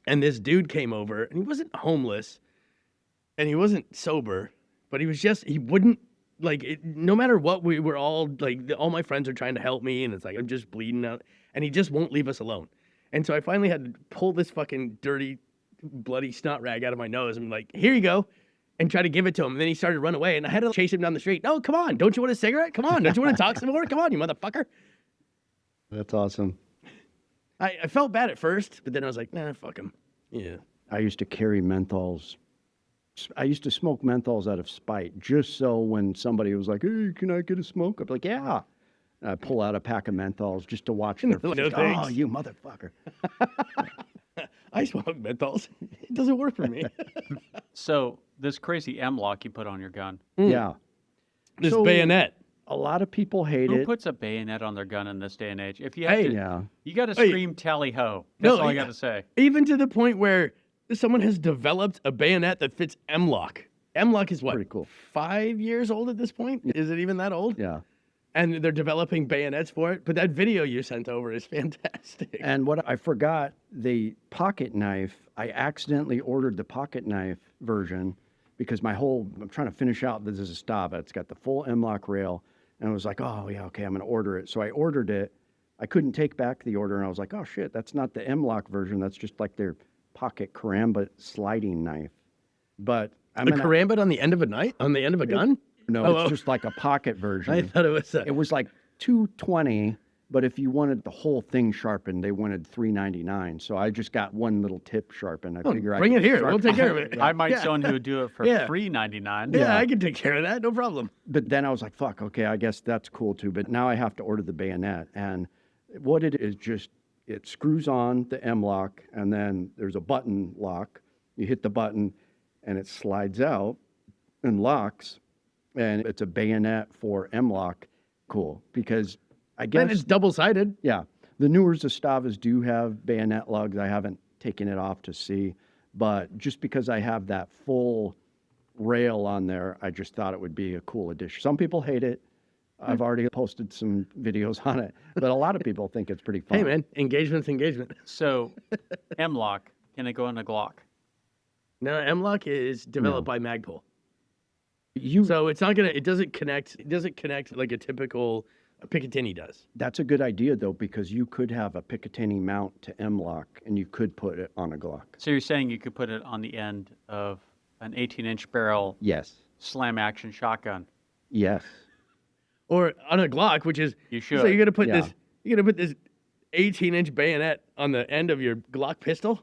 and this dude came over, and he wasn't homeless, and he wasn't sober, but he wouldn't. Like, no matter what, we were all, like, all my friends are trying to help me, and it's like, I'm just bleeding out, and he just won't leave us alone. And so I finally had to pull this fucking dirty, bloody snot rag out of my nose, and I'm like, here you go, and try to give it to him. And then he started to run away, and I had to chase him down the street. No, come on, don't you want a cigarette? Come on, don't you want to talk some more? Come on, you motherfucker. That's awesome. I felt bad at first, but then I was like, nah, fuck him. Yeah. I used to carry menthols. I used to smoke menthols out of spite, just so when somebody was like, hey, can I get a smoke? I'd be like, yeah. And I'd pull out a pack of menthols just to watch their No face. thanks. Oh, you motherfucker. I smoke menthols. It doesn't work for me. So this crazy M-lock you put on your gun. Yeah. This So, bayonet. A lot of people hate Who it. puts a bayonet on their gun in this day and age? If you have to, Yeah. you got to Hey. scream tally ho. That's No, all I yeah. got to say. Even to the point where someone has developed a bayonet that fits M-lock. M-lock is what? Pretty cool. 5 years old at this point? Is it even that old? Yeah. And they're developing bayonets for it. But that video you sent over is fantastic. And what I forgot, the pocket knife, I accidentally ordered the pocket knife version because I'm trying to finish out the Zastava. It's got the full M-lock rail. And I was like, oh, yeah, okay, I'm going to order it. So I ordered it. I couldn't take back the order. And I was like, oh, shit, that's not the M-lock version. That's just like their pocket karambit sliding knife. But I'm A gonna, karambit on the end of a knife? On the end of a gun? no, Oh, it's just like a pocket version. I thought it was It was like $220, but if you wanted the whole thing sharpened, they wanted $399. So I just got one little tip sharpened. I figure bring I it here. We'll take care of it. I might Yeah. someone who would do it for Yeah. $3.99. Yeah, I can take care of that. No problem. But then I was like, fuck, okay, I guess that's cool too. But now I have to order the bayonet. And what it is just, it screws on the M-lock, and then there's a button lock. You hit the button, and it slides out and locks. And it's a bayonet for M-lock. Cool, because I guess... And it's double-sided. Yeah. The newer Zastavas do have bayonet lugs. I haven't taken it off to see. But just because I have that full rail on there, I just thought it would be a cool addition. Some people hate it. I've already posted some videos on it. But a lot of people think it's pretty fun. Hey, man, engagement's engagement. So M-lock, can it go in a Glock? No, M-lock is developed by Magpul. You, So it's not gonna. It doesn't connect. It doesn't connect like a typical Picatinny does. that's a good idea, though, because you could have a Picatinny mount to M-lock, and you could put it on a Glock. So you're saying you could put it on the end of an 18-inch barrel Yes. slam-action shotgun? Yes. Or on a Glock, which is You should. So you're gonna put Yeah. this. You're gonna put this 18-inch bayonet on the end of your Glock pistol.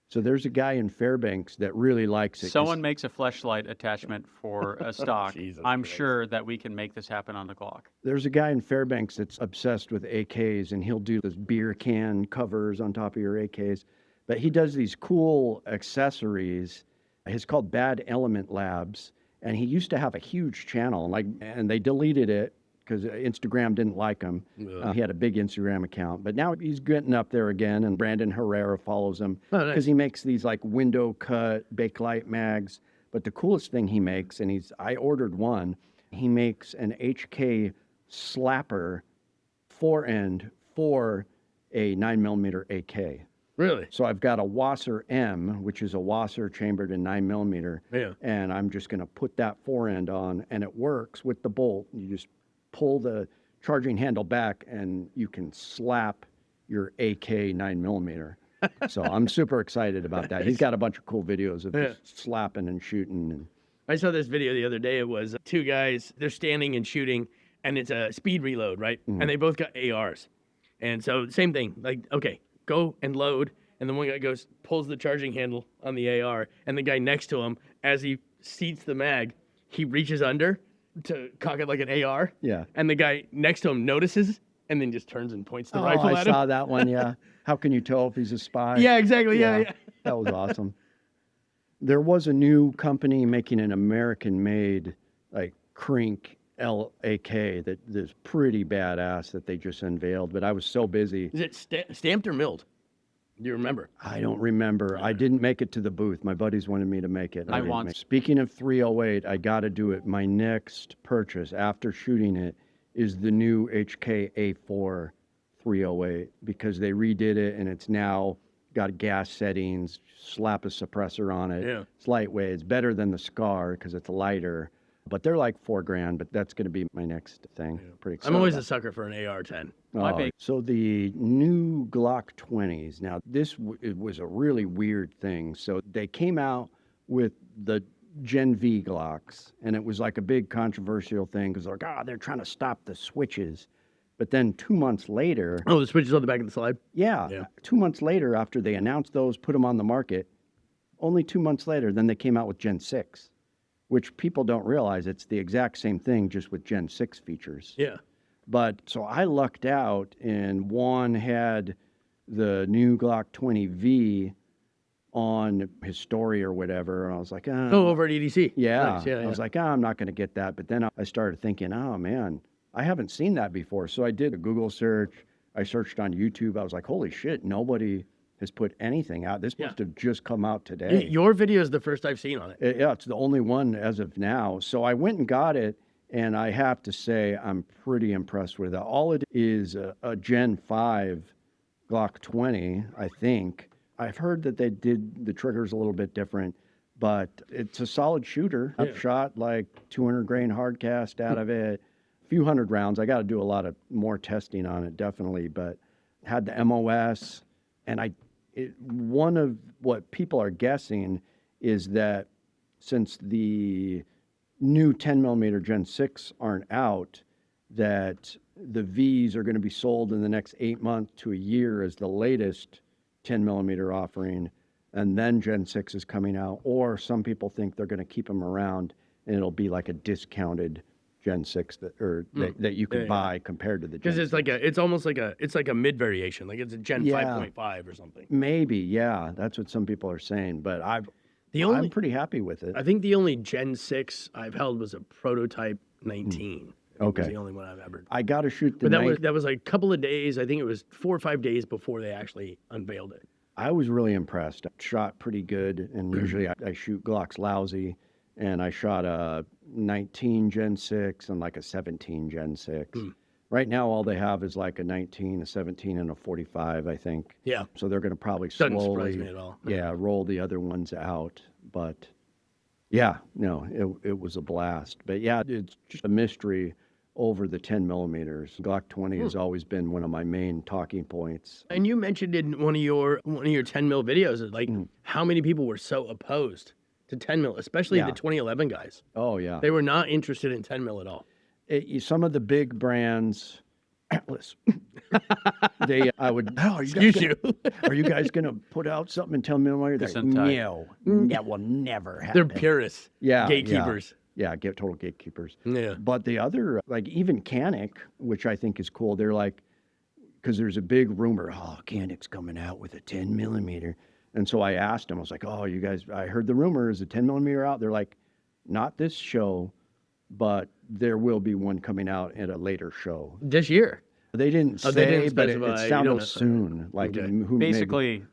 So there's a guy in Fairbanks that really likes it. 'cause- Someone makes a fleshlight attachment for a stock. Jesus I'm Christ. sure that we can make this happen on the Glock. There's a guy in Fairbanks that's obsessed with AKs, and he'll do those beer can covers on top of your AKs. But he does these cool accessories. It's called Bad Element Labs, and he used to have a huge channel, and they deleted it because Instagram didn't like him. He had a big Instagram account, but now he's getting up there again, and Brandon Herrera follows him Oh, nice. because he makes these like window cut bakelite mags. But the coolest thing he makes, and I ordered one, he makes an HK slapper fore end for a 9mm AK. Really? So I've got a Wasr-M, which is a Wasr chambered in 9mm. Yeah. And I'm just going to put that forend on, and it works with the bolt. You just pull the charging handle back, and you can slap your AK 9mm. So I'm super excited about that. He's got a bunch of cool videos of just slapping and shooting. And I saw this video the other day. It was two guys, they're standing and shooting, and it's a speed reload, right? And they both got ARs. And so same thing, like, okay, go and load. And then one guy goes, pulls the charging handle on the AR, and the guy next to him, as he seats the mag, he reaches under to cock it like an AR. Yeah. And the guy next to him notices, and then just turns and points the rifle at I him. saw that one, yeah. How can you tell if he's a spy? Yeah, exactly, yeah. That was awesome. There was a new company making an American-made, like, Crink LAK that is pretty badass that they just unveiled, but I was so busy. Is it stamped or milled? Do you remember? I don't remember. I didn't make it to the booth. My buddies wanted me to make it. I want. Speaking of 308, I got to do it. My next purchase after shooting it is the new HK A4 308 because they redid it and it's now got gas settings, slap a suppressor on it. Yeah. It's lightweight. It's better than the Scar because it's lighter. But they're like $4,000, but that's going to be my next thing. Yeah. Pretty excited. I'm always a sucker for an AR-10. So the new Glock 20s. Now, this it was a really weird thing. So they came out with the Gen V Glocks, and it was like a big controversial thing because they're like, they're trying to stop the switches. But then 2 months later... Oh, the switches on the back of the slide? Yeah. 2 months later, after they announced those, put them on the market, only 2 months later, then they came out with Gen 6. Which people don't realize it's the exact same thing, just with Gen 6 features. Yeah. But so I lucked out, and one had the new Glock 20V on his story or whatever, and I was like, over at EDC. Yeah. Nice. I was like, I'm not going to get that. But then I started thinking, oh, man, I haven't seen that before. So I did a Google search. I searched on YouTube. I was like, holy shit, nobody has put anything out. This must have just come out today. Your video is the first I've seen on it. Yeah, it's the only one as of now. So I went and got it, and I have to say I'm pretty impressed with it. All it is a Gen 5 Glock 20, I think. I've heard that they did the triggers a little bit different, but it's a solid shooter. I've shot like 200 grain hard cast out of it, a few hundred rounds. I got to do a lot of more testing on it, definitely, but had the MOS, and one of what people are guessing is that since the new 10mm Gen 6 aren't out, that the Vs are going to be sold in the next 8 months to a year as the latest 10mm offering, and then Gen 6 is coming out. Or some people think they're going to keep them around and it'll be like a discounted Gen 6 that you can buy compared to the Gen 6. Because it's almost like a mid variation, like it's a Gen 5.5 or something. Maybe, yeah, that's what some people are saying. But I'm pretty happy with it. I think the only Gen 6 I've held was a prototype 19. Okay, was the only one I've ever. I got to shoot the. But that was like a couple of days. I think it was 4 or 5 days before they actually unveiled it. I was really impressed. I shot pretty good, and usually I shoot Glocks lousy. And I shot a 19 Gen 6 and like a 17 Gen 6. Right now, all they have is like a 19, a 17, and a 45, I think. Yeah. So they're going to probably Doesn't slowly, surprise me at all. roll the other ones out. But yeah, no, it was a blast. But yeah, it's just a mystery over the 10mm. Glock 20 has always been one of my main talking points. And you mentioned in one of your 10 mil videos, like how many people were so opposed to 10 mil, especially the 2011 guys. Oh yeah, they were not interested in 10 mil at all. Some of the big brands, Atlas, I would. Excuse you. Are you guys gonna put out something and tell me why? They're like, no, that will never happen. They're purists. Yeah, gatekeepers. Yeah, total gatekeepers. Yeah. But the other, like even Kodiak, which I think is cool, they're like, because there's a big rumor, Kodak's coming out with a 10mm. And so I asked them, I was like, you guys, I heard the rumor, is a 10mm out? They're like, not this show, but there will be one coming out at a later show. This year? They didn't say, they didn't but specify. it sounded soon. Like basically,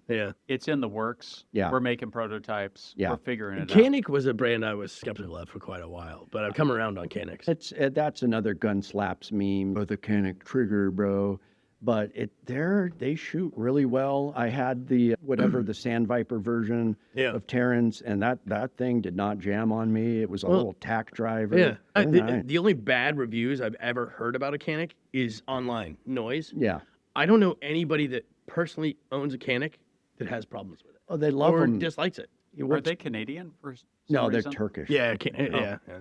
it's in the works. Yeah. We're making prototypes. Yeah. We're figuring it out. Kodiak was a brand I was skeptical of for quite a while, but I've come around on Kodiak. That's another gun slaps meme. The Kodiak trigger, bro. but they shoot really well. I had the whatever the Sand Viper version of Terrans, and that thing did not jam on me. It was a little tack driver. Yeah. Nice. The only bad reviews I've ever heard about a Canic is online noise. Yeah. I don't know anybody that personally owns a Canic that has problems with it. Oh, they love or them. dislikes it. Are they Canadian for some No, they're reason? Turkish. Yeah,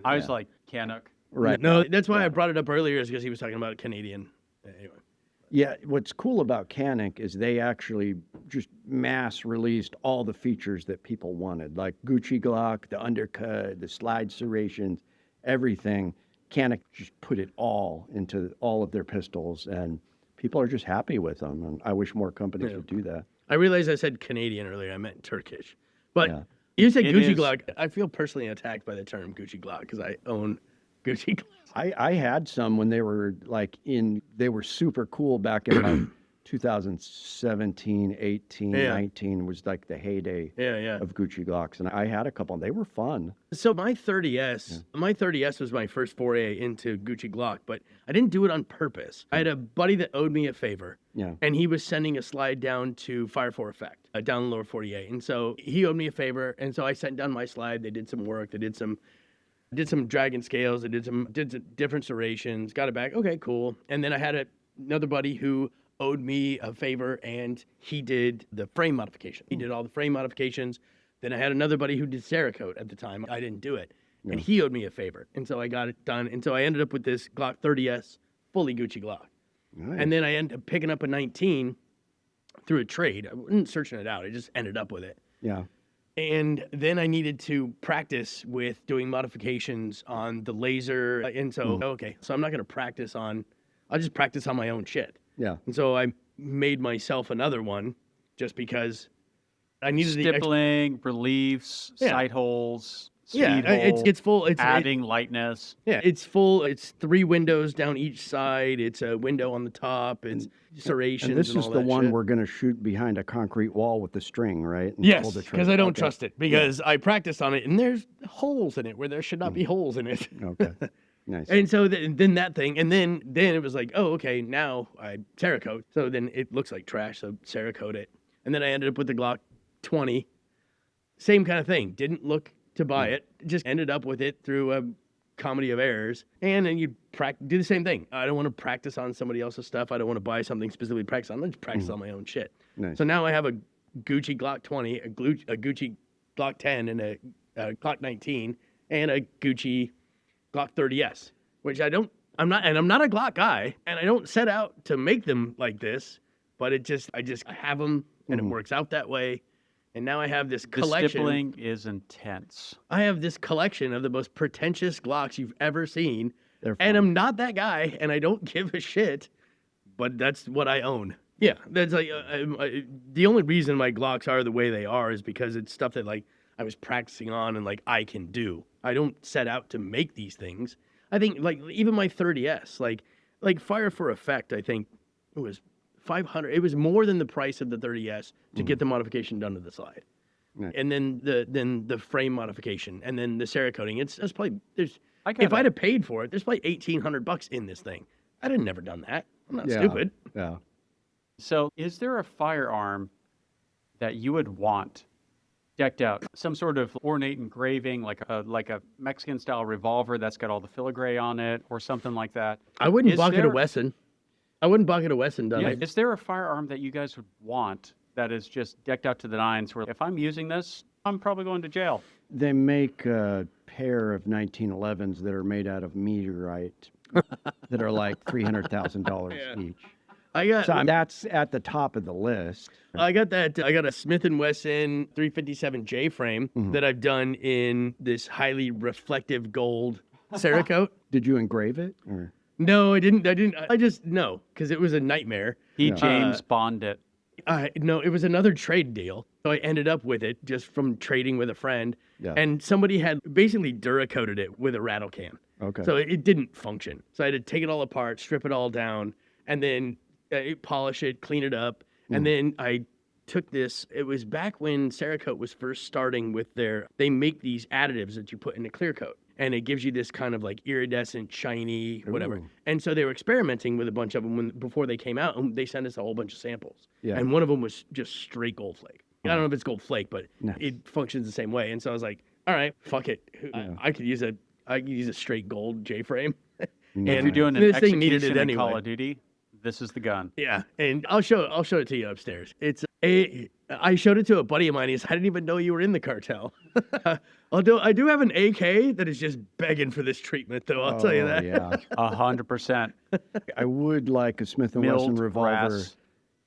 I was like Canuck. Right. No, that's why I brought it up earlier, is because he was talking about Canadian. Anyway. Yeah, what's cool about Canic is they actually just mass released all the features that people wanted, like Gucci Glock, the undercut, the slide serrations, everything. Canic just put it all into all of their pistols, and people are just happy with them. And I wish more companies would do that. I realized I said Canadian earlier. I meant Turkish. But you said Gucci Glock. I feel personally attacked by the term Gucci Glock because I own Gucci Glock. I had some when they were they were super cool back in like 2017, 18, 19 was like the heyday of Gucci Glocks. And I had a couple, and they were fun. So my 30S was my first foray into Gucci Glock, but I didn't do it on purpose. I had a buddy that owed me a favor, and he was sending a slide down to Fire for Effect, down in lower 48. And so he owed me a favor, and so I sent down my slide. They did some work. They did some dragon scales. They did some different serrations. Got it back. Okay, cool. And then I had another buddy who owed me a favor, and he did the frame modification. He did all the frame modifications. Then I had another buddy who did Cerakote at the time. I didn't do it. And he owed me a favor. And so I got it done. And so I ended up with this Glock 30S, fully Gucci Glock. Nice. And then I ended up picking up a 19 through a trade. I wasn't searching it out. I just ended up with it. Yeah. And then I needed to practice with doing modifications on the laser. And so, okay, so I'm not going to practice I'll just practice on my own shit. Yeah. And so I made myself another one just because I needed stippling, reliefs, sight holes, speed hole, it's full. It's adding lightness. Yeah, it's full. It's 3 windows down each side. It's a window on the top. It's serrations. And this is the one shit. We're going to shoot behind a concrete wall with the string, right? And yes, pull the because I don't trust it. Because I practiced on it, and there's holes in it where there should not be holes in it. Okay. Nice. And so then that thing, and then it was like, oh, okay, now I Cerakote. So then it looks like trash, so Cerakote it. And then I ended up with the Glock 20. Same kind of thing. Didn't look to buy it. Just ended up with it through a comedy of errors. And then you do the same thing. I don't want to practice on somebody else's stuff. I don't want to buy something specifically to practice on. Let's practice on my own shit. Nice. So now I have a Gucci Glock 20, a Gucci Glock 10, and a Glock 19, and a Gucci Glock 30S, which I'm not a Glock guy, and I don't set out to make them like this, but I have them, and it works out that way. And now I have this collection. The stippling is intense. I have this collection of the most pretentious Glocks you've ever seen, and I'm not that guy, and I don't give a shit, but that's what I own. Yeah, that's like the only reason my Glocks are the way they are is because it's stuff that like I was practicing on and like I can do. I don't set out to make these things. I think like even my 30S, like Fire for Effect, I think it was $500. It was more than the price of the 30S to get the modification done to the slide. Right. And then the frame modification and then the Cerakoting. It's probably if I'd have paid for it, there's probably $1,800 in this thing. I'd have never done that. I'm not stupid. Yeah. So is there a firearm that you would want decked out, some sort of ornate engraving, like a Mexican-style revolver that's got all the filigree on it, or something like that? I wouldn't bucket a Wesson. I wouldn't bucket a Wesson done. Yeah, is there a firearm that you guys would want that is just decked out to the nines, where if I'm using this, I'm probably going to jail? They make a pair of 1911s that are made out of meteorite that are like $300,000 each. That's at the top of the list. I got a Smith & Wesson 357J frame that I've done in this highly reflective gold Cerakote. Did you engrave it? Or? No, I didn't. I just, no, because it was a nightmare. He James Bonded it. No, it was another trade deal. So I ended up with it just from trading with a friend. Yeah. And somebody had basically Duracoated it with a rattle can. Okay. So it didn't function. So I had to take it all apart, strip it all down, and then polish it, clean it up. And then I took this. It was back when Cerakote was first starting with they make these additives that you put in a clear coat. And it gives you this kind of like iridescent, shiny, whatever. Ooh. And so they were experimenting with a bunch of them before they came out, and they sent us a whole bunch of samples. Yeah. And one of them was just straight gold flake. I don't know if it's gold flake, but Nice. it functions the same way. And so I was like, all right, fuck it. I could use a straight gold J-frame. If you're doing an this thing needed execution it in anyway. Call of Duty, this is the gun. Yeah, and I'll show it to you upstairs. I showed it to a buddy of mine. I didn't even know you were in the cartel. Although I do have an AK that is just begging for this treatment, though. I'll tell you that. Yeah. 100%. I would like a Smith & Wesson Milled revolver brass.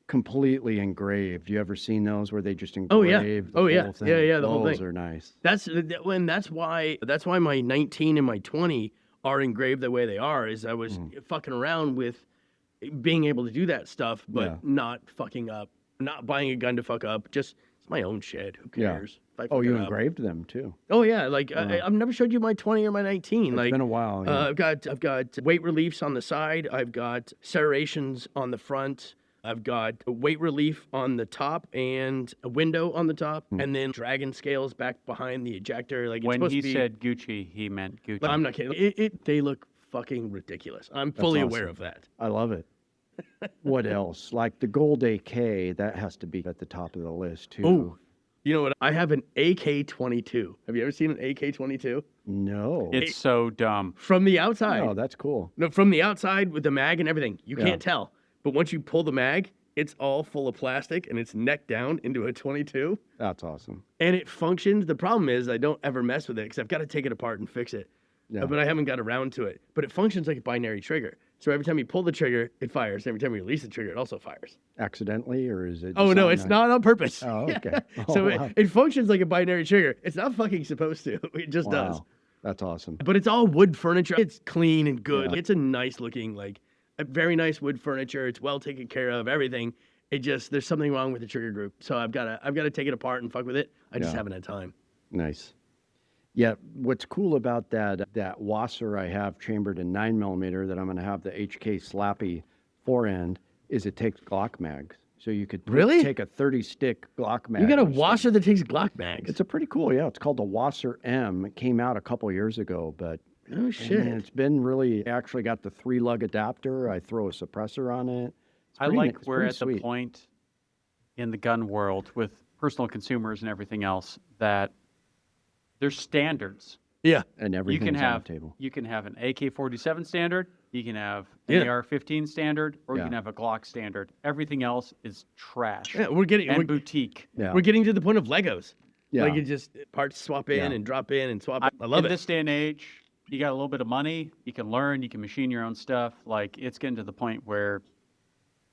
completely engraved. You ever seen those where they just engrave Oh, yeah. the Oh, yeah. whole thing? Yeah, the whole Those thing. are nice. That's why my 19 and my 20 are engraved the way they are. Is I was fucking around with being able to do that stuff, but Yeah. not fucking up, not buying a gun to fuck up. Just it's my own shit. Who Yeah. cares? If I Oh, fuck you it up. engraved them too. Oh yeah, like I've never showed you my 20 or my 19. It's been a while. Yeah. I've got weight reliefs on the side. I've got serrations on the front. I've got a weight relief on the top and a window on the top, and then dragon scales back behind the ejector. Like it's When supposed he to be, said Gucci, he meant Gucci. but I'm not kidding. They look fucking ridiculous. I'm fully aware awesome. of that. I love it. What else? Like the gold AK, that has to be at the top of the list too. Oh, you know what? I have an AK-22. Have you ever seen an AK-22? No. It's so dumb. From the outside. Oh, that's cool. No, from the outside with the mag and everything, you Yeah. can't tell. But once you pull the mag, it's all full of plastic and it's neck down into a 22. That's awesome. And it functions. The problem is I don't ever mess with it because I've got to take it apart and fix it. Yeah. But I haven't got around to it. But it functions like a binary trigger. So every time you pull the trigger, it fires. Every time you release the trigger, it also fires. Accidentally, or is it? Oh, no, designed it's not on purpose. Oh, okay. So Oh, wow. it functions like a binary trigger. It's not fucking supposed to. It just does. Wow. That's awesome. But it's all wood furniture. It's clean and good. Yeah. It's a nice looking, like a very nice wood furniture. It's well taken care of. Everything. It just there's something wrong with the trigger group. So I've got to take it apart and fuck with it. I just Yeah. haven't had time. Nice. Yeah, what's cool about that Wasr I have chambered in 9mm that I'm going to have the HK Slappy forend is it takes Glock mags. So you could Really? take a 30-stick Glock mag. You got a or washer that takes Glock mags. It's a pretty cool, yeah. It's called the Wasr-M. It came out a couple years ago, but Oh shit. man, it's been really actually got the 3-lug adapter. I throw a suppressor on it. It's I pretty like it's we're pretty at sweet. the point in the gun world with personal consumers and everything else that there's standards. Yeah. And You everything's can on have the table. you can have an AK-47 standard, you can have an Yeah. AR-15 standard, or you Yeah. can have a Glock standard. Everything else is trash Yeah, we're getting and we're, boutique. Yeah. we're getting to the point of Legos. Yeah. Like you just parts swap in Yeah. and drop in and swap. I love in it. this day and age, you got a little bit of money, you can learn, you can machine your own stuff. Like it's getting to the point where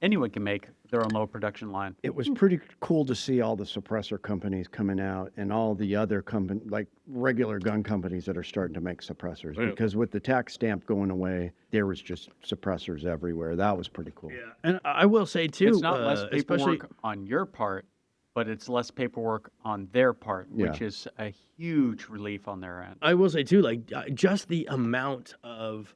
anyone can make their own low production line. It was pretty cool to see all the suppressor companies coming out and all the other like regular gun companies that are starting to make suppressors. Yeah. Because with the tax stamp going away, there was just suppressors everywhere. That was pretty cool. Yeah, and I will say too, It's not less especially paperwork on your part, but it's less paperwork on their part, which Yeah. is a huge relief on their end. I will say too, like just the amount of,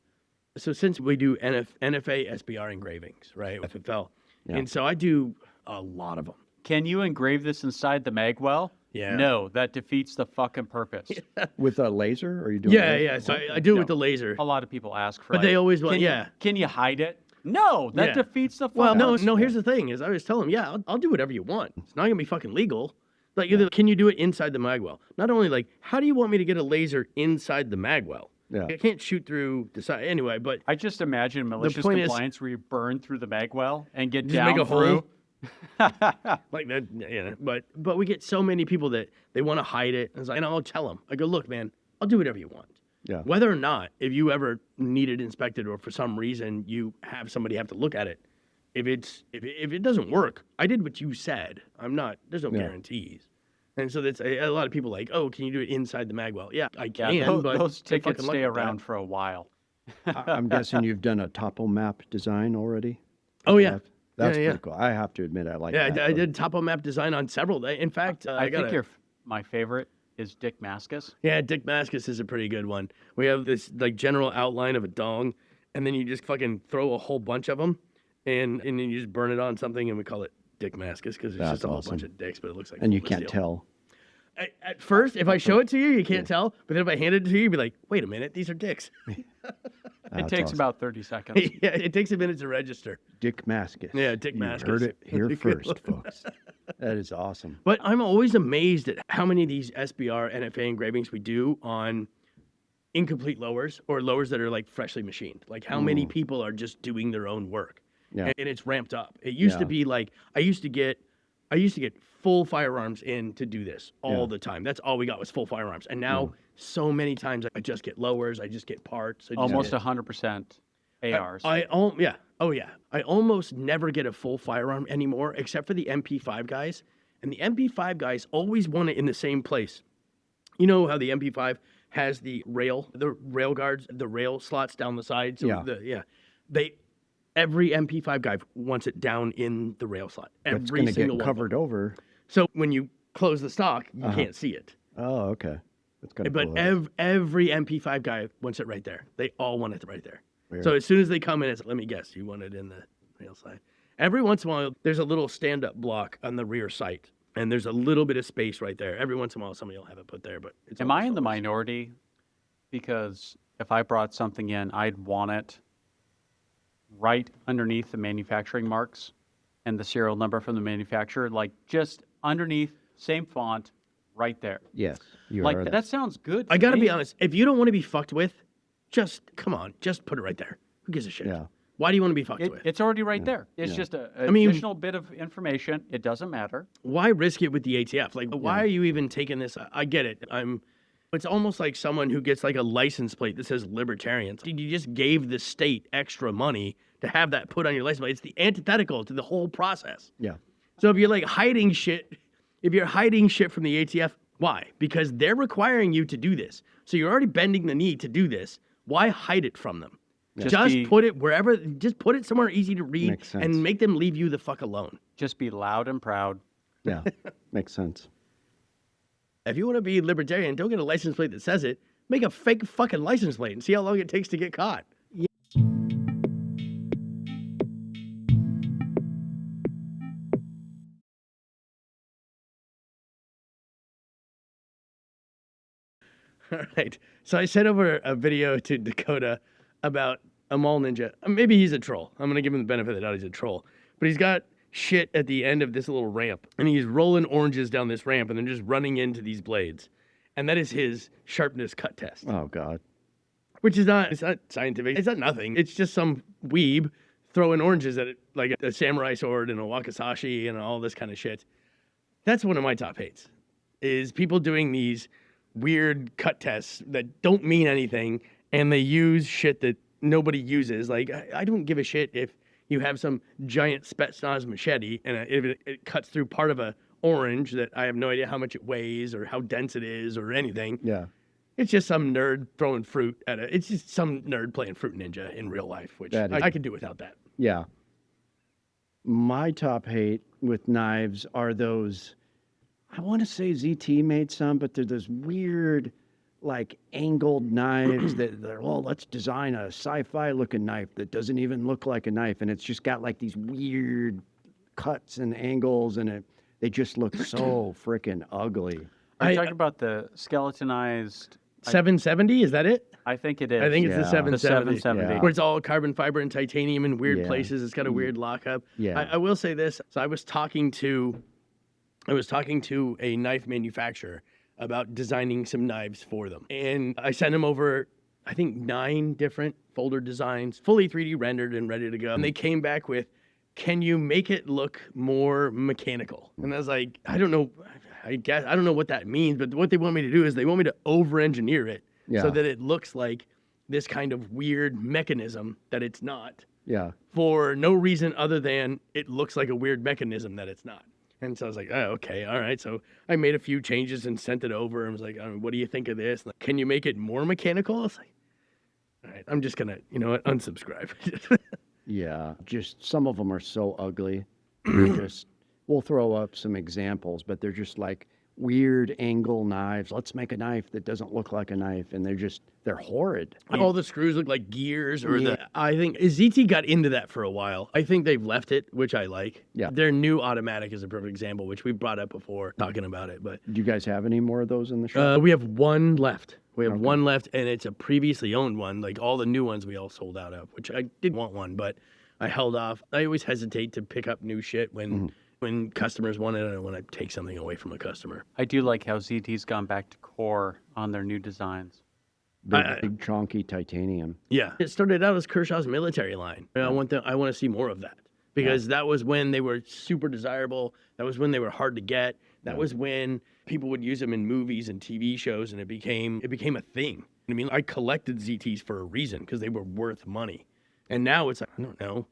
so since we do NFA SBR engravings, right, FFL, Yeah. and so I do a lot of them. Can you engrave this inside the magwell? Yeah. No, that defeats the fucking purpose. With a laser? Or are you doing Yeah, that? yeah. So I do it with No. the laser, A lot of people ask for but like, they always want, can yeah. You, can you hide it? No, that Yeah. defeats the fucking Well, no, purpose. no. Here's the thing: is I was telling them, yeah, I'll do whatever you want. It's not gonna be fucking legal. Like, either can you do it inside the magwell? Not only like, how do you want me to get a laser inside the magwell? Yeah. I can't shoot through the side anyway. But I just imagine malicious point is- compliance where you burn through the magwell and get just down make a through. hole. Like that, you know. But we get so many people that they want to hide it. And I'll tell them, I go, look, man, I'll do whatever you want. Yeah. Whether or not, if you ever need it inspected or for some reason you have somebody have to look at it, if it doesn't work, I did what you said. There's no Yeah. guarantees. And so that's a lot of people like, oh, can you do it inside the magwell? Yeah, I can, Yeah, but those they tickets fucking look stay at that. around for a while. I'm guessing you've done a topo map design already? Oh yeah. That's Yeah, yeah. pretty cool. I have to admit, I like Yeah, that. I did topo map design on several. In fact, I got think my favorite is Dick Maskus. Yeah, Dick Maskus is a pretty good one. We have this like general outline of a dong, and then you just fucking throw a whole bunch of them, and then you just burn it on something, and we call it Dick Mascus because it's That's just a whole awesome. bunch of dicks, but it looks like. And you full of can't steel. tell. At first, if I show it to you, you can't tell. But then if I hand it to you, you'd be like, wait a minute, these are dicks. It takes about 30 seconds. Yeah, it takes a minute to register. Dick Mascus. Yeah, Dick You Mascus. heard it here That's a good first, folks. That is awesome. But I'm always amazed at how many of these SBR NFA engravings we do on incomplete lowers or lowers that are like freshly machined. Like how many people are just doing their own work. Yeah. And it's ramped up. It used to be like I used to get full firearms in to do this all the time. That's all we got was full firearms. And now so many times I just get lowers, I just get parts. I just Almost get, 100% ARs. I almost never get a full firearm anymore, except for the MP5 guys. And the MP5 guys always want it in the same place. You know how the MP5 has the rail guards, the rail slots down the side. So every MP5 guy wants it down in the rail slot. It's going to get covered over. So when you close the stock, you can't see it. Oh, okay. That's kind of But cool. every MP5 guy wants it right there. They all want it right there. Weird. So as soon as they come in, it's let me guess, you want it in the rail side. Every once in a while, there's a little stand-up block on the rear sight, and there's a little bit of space right there. Every once in a while, somebody will have it put there, but it's Am I almost in the always- minority? Because if I brought something in, I'd want it right underneath the manufacturing marks and the serial number from the manufacturer, like just underneath, same font, right there. Yes. You Like are that sounds good. I to gotta me. be honest. If you don't want to be fucked with, just come on, just put it right there. Who gives a shit? Yeah. Why do you want to be fucked with? It's already right there. It's Yeah. just a mean- additional bit of information. It doesn't matter. Why risk it with the ATF? Like, why are you even taking this? I get it. It's almost like someone who gets like a license plate that says libertarians. Dude, you just gave the state extra money to have that put on your license plate. It's the antithetical to the whole process. Yeah. So if you're like hiding shit, if you're hiding shit from the ATF, why? Because they're requiring you to do this. So you're already bending the knee to do this. Why hide it from them? Just put it wherever, just put it somewhere easy to read Makes sense. and make them leave you the fuck alone. Just be loud and proud. Yeah. Makes sense. If you want to be libertarian, don't get a license plate that says it. Make a fake fucking license plate and see how long it takes to get caught. All right. So I sent over a video to Dakota about a mall ninja. Maybe he's a troll. I'm going to give him the benefit of the doubt he's a troll. But he's got shit at the end of this little ramp. And he's rolling oranges down this ramp and then just running into these blades. And that is his sharpness cut test. Oh, God. Which is not, it's not scientific. It's not nothing. It's just some weeb throwing oranges at it, like a samurai sword and a wakizashi and all this kind of shit. That's one of my top hates, is people doing these weird cut tests that don't mean anything and they use shit that nobody uses. Like, I don't give a shit if you have some giant Spetsnaz machete and it cuts through part of a orange that I have no idea how much it weighs or how dense it is or anything. Yeah. It's just some nerd throwing fruit at it. It's just some nerd playing Fruit Ninja in real life, which I could do without that. Yeah. My top hate with knives are those, I want to say ZT made some, but they're those weird, like angled knives that they're, oh, let's design a sci-fi looking knife that doesn't even look like a knife. And it's just got like these weird cuts and angles and they just look so freaking ugly. Are you talking about the skeletonized? 770, is that it? I think it is. I think it's the Yeah. 770. The 770. Yeah. Where it's all carbon fiber and titanium in weird Yeah. places. It's got a weird lockup. Yeah. I will say this. So I was talking to a knife manufacturer about designing some knives for them. And I sent them over, I think, 9 different folder designs, fully 3D rendered and ready to go. And they came back with, can you make it look more mechanical? And I was like, I don't know. I guess I don't know what that means, but what they want me to do is they want me to over-engineer it so Yeah. that it looks like this kind of weird mechanism that it's not, Yeah. for no reason other than it looks like a weird mechanism that it's not. And so I was like, oh, okay, all right. So I made a few changes and sent it over and was like, what do you think of this? Like, can you make it more mechanical? I was like, all right, I'm just gonna, you know what, unsubscribe. Yeah, just some of them are so ugly. They're just, we'll throw up some examples, but they're just like weird angle knives. Let's make a knife that doesn't look like a knife, and they're horrid. All the screws look like gears, or Yeah. I think ZT got into that for a while. I think they've left it, which I like. Yeah. Their new automatic is a perfect example, which we've brought up before talking about it. But Do you guys have any more of those in the shop? we have one left. We have one left, and it's a previously owned one. Like all the new ones we all sold out of, which I did want one, but I held off. I always hesitate to pick up new shit when customers want it, and I want to take something away from a customer. I do like how ZT's gone back to core on their new designs. Big chonky titanium. Yeah, it started out as Kershaw's military line. I want to see more of that because that was when they were super desirable. That was when they were hard to get. That was when people would use them in movies and TV shows, and it became a thing. I mean, I collected ZTs for a reason because they were worth money, and now it's like, I don't know.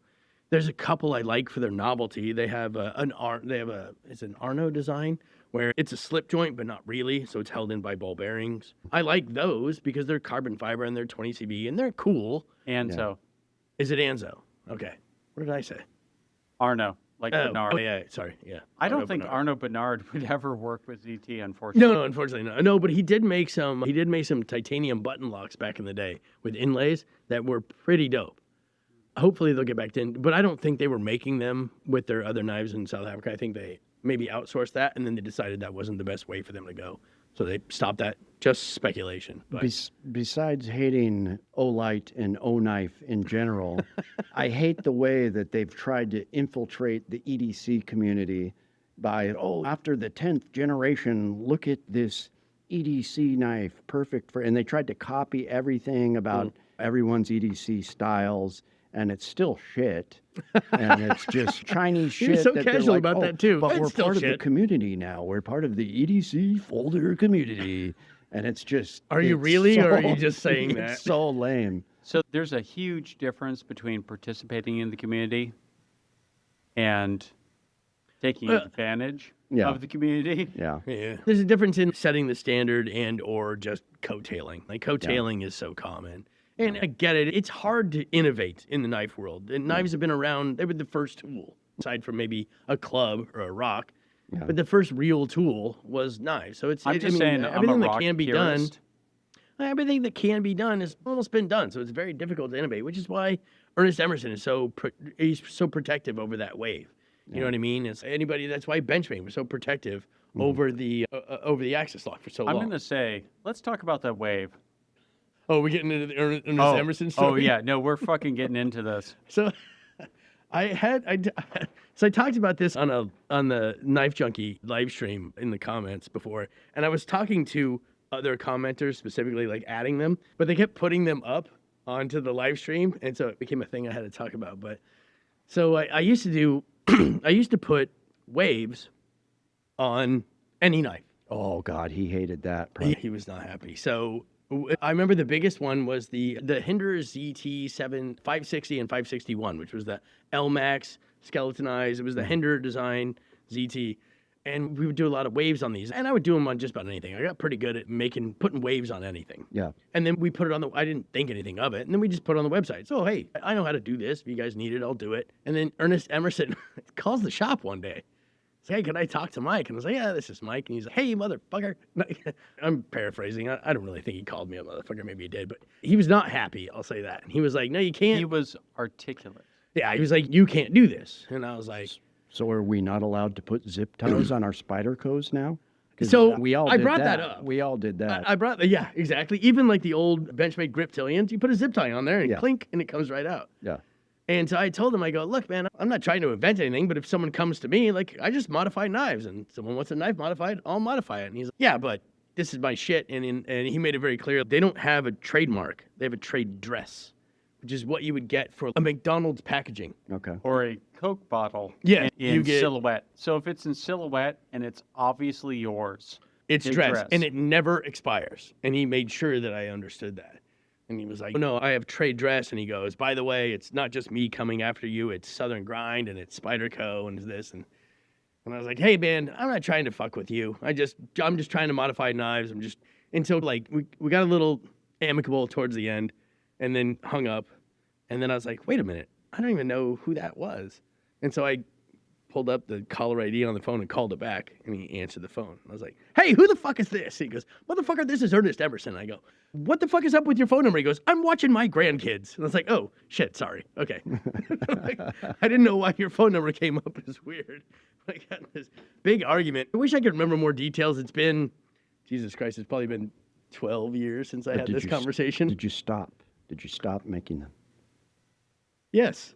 There's a couple I like for their novelty. They have it's an Arno design where it's a slip joint, but not really, so it's held in by ball bearings. I like those because they're carbon fiber and they're 20 CV and they're cool. Anzo. Is it Anzo? Okay. What did I say? Arno, like Bernard. Oh, yeah, sorry, yeah. I don't think Arno Bernard would ever work with ZT, unfortunately. No, unfortunately not. No, but he did make some titanium button locks back in the day with inlays that were pretty dope. Hopefully they'll get back to it, but I don't think they were making them with their other knives in South Africa. I think they maybe outsourced that, and then they decided that wasn't the best way for them to go. So they stopped that. Just speculation. But. Besides hating O-Light and O-Knife in general, I hate the way that they've tried to infiltrate the EDC community by, after the 10th generation, look at this EDC knife, perfect for, and they tried to copy everything about everyone's EDC styles. And it's still shit, and it's just Chinese shit. You're so that casual like, about that too. But It's we're still part shit. of the community now. We're part of the EDC folder community, and it's just. Are you really, or are you just saying that? It's so lame. So there's a huge difference between participating in the community and taking advantage of the community. Yeah. Yeah. There's a difference in setting the standard and or just coattailing. Like coattailing is so common. And I get it. It's hard to innovate in the knife world. And knives have been around. They were the first tool, aside from maybe a club or a rock. Yeah. But the first real tool was knives. So it's saying everything I'm a that rock can be purist. done. Everything that can be done has almost been done. So it's very difficult to innovate, which is why Ernest Emerson is he's so protective over that wave. You know what I mean? It's anybody. That's why Benchmade was so protective over the access lock for so long. I'm going to say, let's talk about that wave. Oh, we're getting into the Ernest Emerson story? Oh, yeah. No, we're fucking getting into this. So I talked about this on the Knife Junkie live stream in the comments before, and I was talking to other commenters, specifically like adding them, but they kept putting them up onto the live stream, and so it became a thing I had to talk about. But so I used to do, I used to put waves on any knife. Oh God, he hated that. He was not happy. So I remember the biggest one was the Hinder ZT7 560 and 561, which was the LMAX skeletonized. It was the Hinder design ZT. And we would do a lot of waves on these. And I would do them on just about anything. I got pretty good at putting waves on anything. Yeah. And then we put it on I didn't think anything of it. And then we just put it on the website. So, hey, I know how to do this. If you guys need it, I'll do it. And then Ernest Emerson calls the shop one day. Say, hey, can I talk to Mike? And I was like, yeah, this is Mike. And he's like, hey, motherfucker. I'm paraphrasing. I don't really think he called me a motherfucker. Maybe he did. But he was not happy. I'll say that. And he was like, no, you can't. He was articulate. Yeah, he was like, you can't do this. And I was like. So are we not allowed to put zip ties on our Spydercos now? So we all I did brought that. that up. We all did that. I brought, yeah, exactly. Even like the old Benchmade grip Tillions, you put a zip tie on there and clink, and it comes right out. Yeah. And so I told him, I go, look, man, I'm not trying to invent anything, but if someone comes to me, like, I just modify knives, and someone wants a knife modified, I'll modify it. And he's like, yeah, but this is my shit. And he made it very clear, they don't have a trademark. They have a trade dress, which is what you would get for a McDonald's packaging. Okay. Or a Coke bottle in silhouette. So if it's in silhouette and it's obviously yours, it's dress, and it never expires. And he made sure that I understood that. And he was like, oh, no, I have trade dress. And he goes, by the way, it's not just me coming after you. It's Southern Grind, and it's Spyderco, and this. And I was like, hey, man, I'm not trying to fuck with you. I'm just trying to modify knives. Until, like, we got a little amicable towards the end, and then hung up. And then I was like, wait a minute. I don't even know who that was. And so I pulled up the caller ID on the phone and called it back, and he answered the phone. I was like, "Hey, who the fuck is this?" He goes, "Motherfucker, this is Ernest Emerson." I go, "What the fuck is up with your phone number?" He goes, "I'm watching my grandkids." And I was like, "Oh, shit, sorry. Okay." Like, I didn't know why your phone number came up. It's weird. I got this big argument. I wish I could remember more details. It's been, Jesus Christ, it's probably been 12 years since I had this conversation. Did you stop? Did you stop making them? Yes.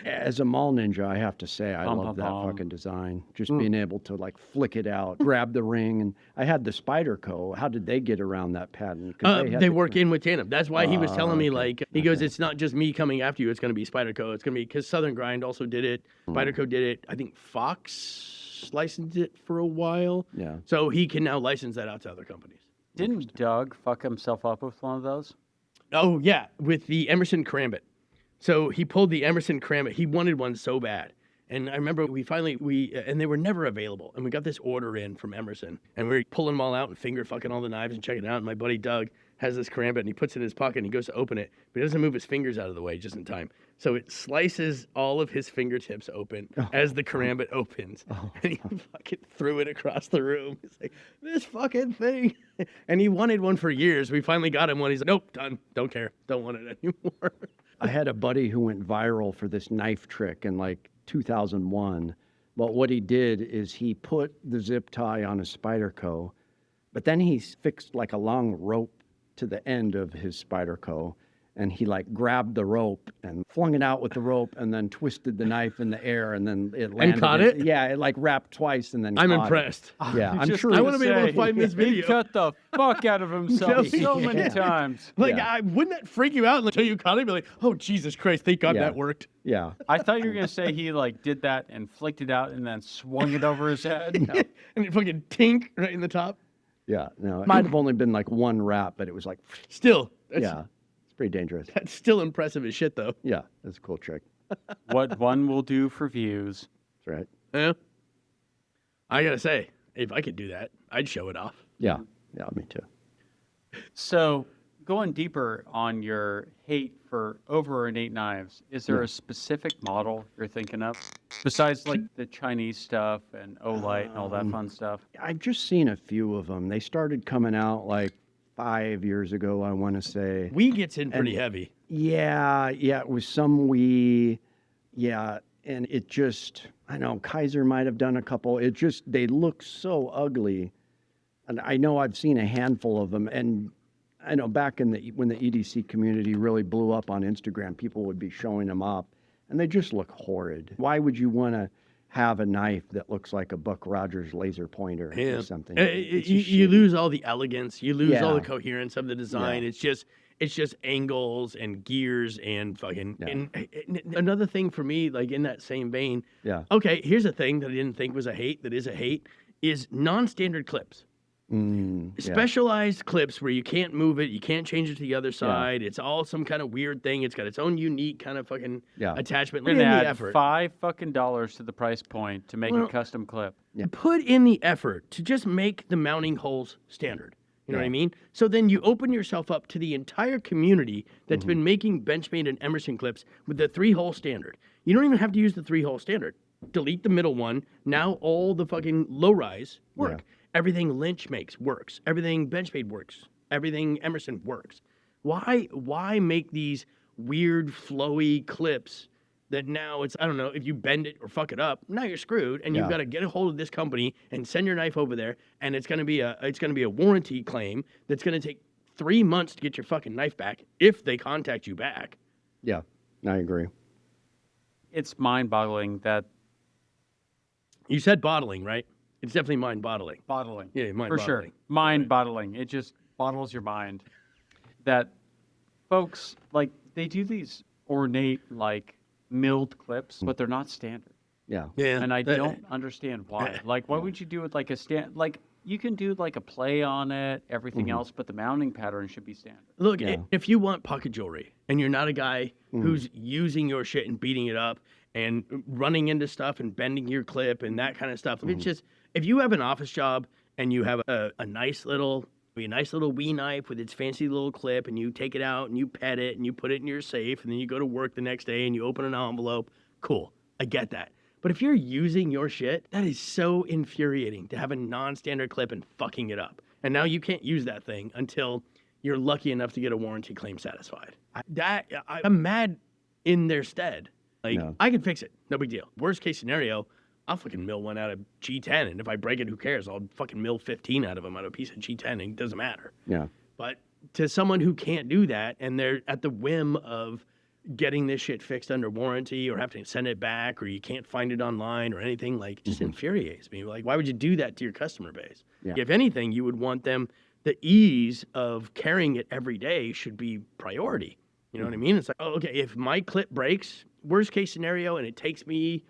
As a mall ninja, I have to say I love that fucking design. Just being able to like flick it out, grab the ring, and I had the Spyderco. How did they get around that patent? They work in with tandem. That's why he was telling me like he goes, "It's not just me coming after you. It's going to be Spyderco. It's going to be because Southern Grind also did it. Spyderco did it. I think Fox licensed it for a while. Yeah. So he can now license that out to other companies. Didn't Doug fuck himself up with one of those? Oh yeah, with the Emerson Karambit. So he pulled the Emerson Karambit. He wanted one so bad. And I remember and they were never available. And we got this order in from Emerson. And we were pulling them all out and finger fucking all the knives and checking it out. And my buddy Doug has this Karambit and he puts it in his pocket and he goes to open it. But he doesn't move his fingers out of the way just in time. So it slices all of his fingertips open as the Karambit opens. And he fucking threw it across the room. He's like, "This fucking thing." And he wanted one for years. We finally got him one. He's like, "Nope, done. Don't care. Don't want it anymore." I had a buddy who went viral for this knife trick in like 2001. But what he did is he put the zip tie on a Spyderco, but then he fixed like a long rope to the end of his Spyderco. And he like grabbed the rope and flung it out with the rope and then twisted the knife in the air and then it landed. And caught it? Yeah, it like wrapped twice and then I'm caught impressed. It. Yeah, I'm sure. I want to be able to find this video. He cut the fuck out of himself so many times. Like, wouldn't that freak you out until you caught it? Be like, "Oh, Jesus Christ, thank God that worked." Yeah. I thought you were going to say he like did that and flicked it out and then swung it over his head. No. And it fucking tink right in the top. Yeah, no, it might have only been like one wrap, but it was like, Still. yeah, it's pretty dangerous. That's still impressive as shit, though. Yeah, that's a cool trick. What one will do for views. That's right. Yeah. I got to say, if I could do that, I'd show it off. Yeah, me too. So, going deeper on your hate for over-ornate knives, is there a specific model you're thinking of? Besides, like, the Chinese stuff and Olight and all that fun stuff? I've just seen a few of them. They started coming out like 5 years ago, I want to say. WE gets in pretty heavy. Yeah, it was some WE. Yeah, and it just, I know, Kaiser might have done a couple. It just, they look so ugly. And I know I've seen a handful of them. And I know back in when the EDC community really blew up on Instagram, people would be showing them up. And they just look horrid. Why would you want to have a knife that looks like a Buck Rogers laser pointer or something? You lose all the elegance. You lose all the coherence of the design. It's just angles and gears and fucking. And another thing for me, like in that same vein. Yeah. Okay, here's a thing that I didn't think was a hate. That is a hate. Is non-standard clips. Specialized clips where you can't move it, you can't change it to the other side. It's all some kind of weird thing. It's got its own unique kind of fucking attachment. Look Put in at the effort. $5 to the price point to make a custom clip. Put in the effort to just make the mounting holes standard. You know what I mean? So then you open yourself up to the entire community that's been making Benchmade and Emerson clips with the 3-hole standard. You don't even have to use the 3-hole standard. Delete the middle one. Now all the fucking low-rise work. Everything Lynch makes works. Everything Benchmade works. Everything Emerson works. Why make these weird flowy clips that now it's, I don't know, if you bend it or fuck it up, now you're screwed and you've got to get a hold of this company and send your knife over there and it's going to be a warranty claim that's going to take 3 months to get your fucking knife back if they contact you back. Yeah, I agree. It's mind-boggling that... You said bottling, right? It's definitely mind-boggling. Bottling. Yeah, mind-boggling. For sure. Mind-boggling. It just bottles your mind. That folks, like, they do these ornate, like, milled clips, but they're not standard. Yeah. And I don't understand why. Like, why would you do it like a like, you can do, like, a play on it, everything else, but the mounting pattern should be standard. Look, if you want pocket jewelry, and you're not a guy who's using your shit and beating it up, and running into stuff and bending your clip and that kind of stuff. It's just, if you have an office job and you have a nice little WE knife with its fancy little clip and you take it out and you pet it and you put it in your safe and then you go to work the next day and you open an envelope, cool. I get that. But if you're using your shit, that is so infuriating to have a non-standard clip and fucking it up. And now you can't use that thing until you're lucky enough to get a warranty claim satisfied. I'm mad in their stead. Like, no. I can fix it. No big deal. Worst case scenario, I'll fucking mill one out of G10. And if I break it, who cares? I'll fucking mill 15 out of them out of a piece of G10. And it doesn't matter. Yeah. But to someone who can't do that and they're at the whim of getting this shit fixed under warranty or have to send it back or you can't find it online or anything, like, just infuriates me. Like, why would you do that to your customer base? Yeah. If anything, you would want them, the ease of carrying it every day should be priority. You know what I mean? It's like, oh, okay, if my clip breaks, worst case scenario, and it takes me,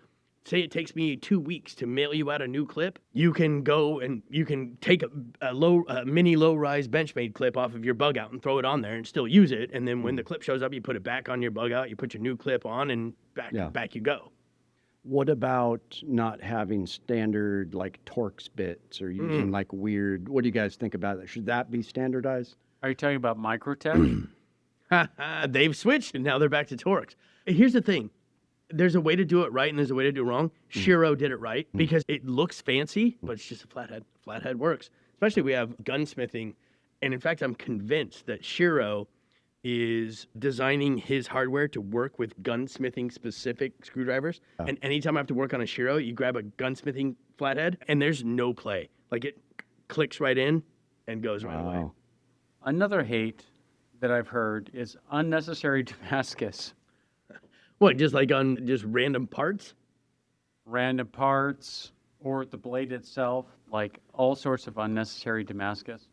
say it takes me 2 weeks to mail you out a new clip, you can go and you can take a mini low-rise Benchmade clip off of your bug out and throw it on there and still use it. And then when the clip shows up, you put it back on your bug out, you put your new clip on, and back you go. What about not having standard, like, Torx bits or using, like, weird... What do you guys think about that? Should that be standardized? Are you talking about Microtech? They've switched, and now they're back to Torx. Here's the thing. There's a way to do it right, and there's a way to do it wrong. Shiro did it right because it looks fancy, but it's just a flathead. Flathead works. Especially we have gunsmithing. And in fact, I'm convinced that Shiro is designing his hardware to work with gunsmithing specific screwdrivers. Oh. And anytime I have to work on a Shiro, you grab a gunsmithing flathead, and there's no play. Like, it clicks right in and goes right away. Another hate that I've heard is unnecessary Damascus. What, just like on just random parts? Random parts, or the blade itself, like all sorts of unnecessary Damascus.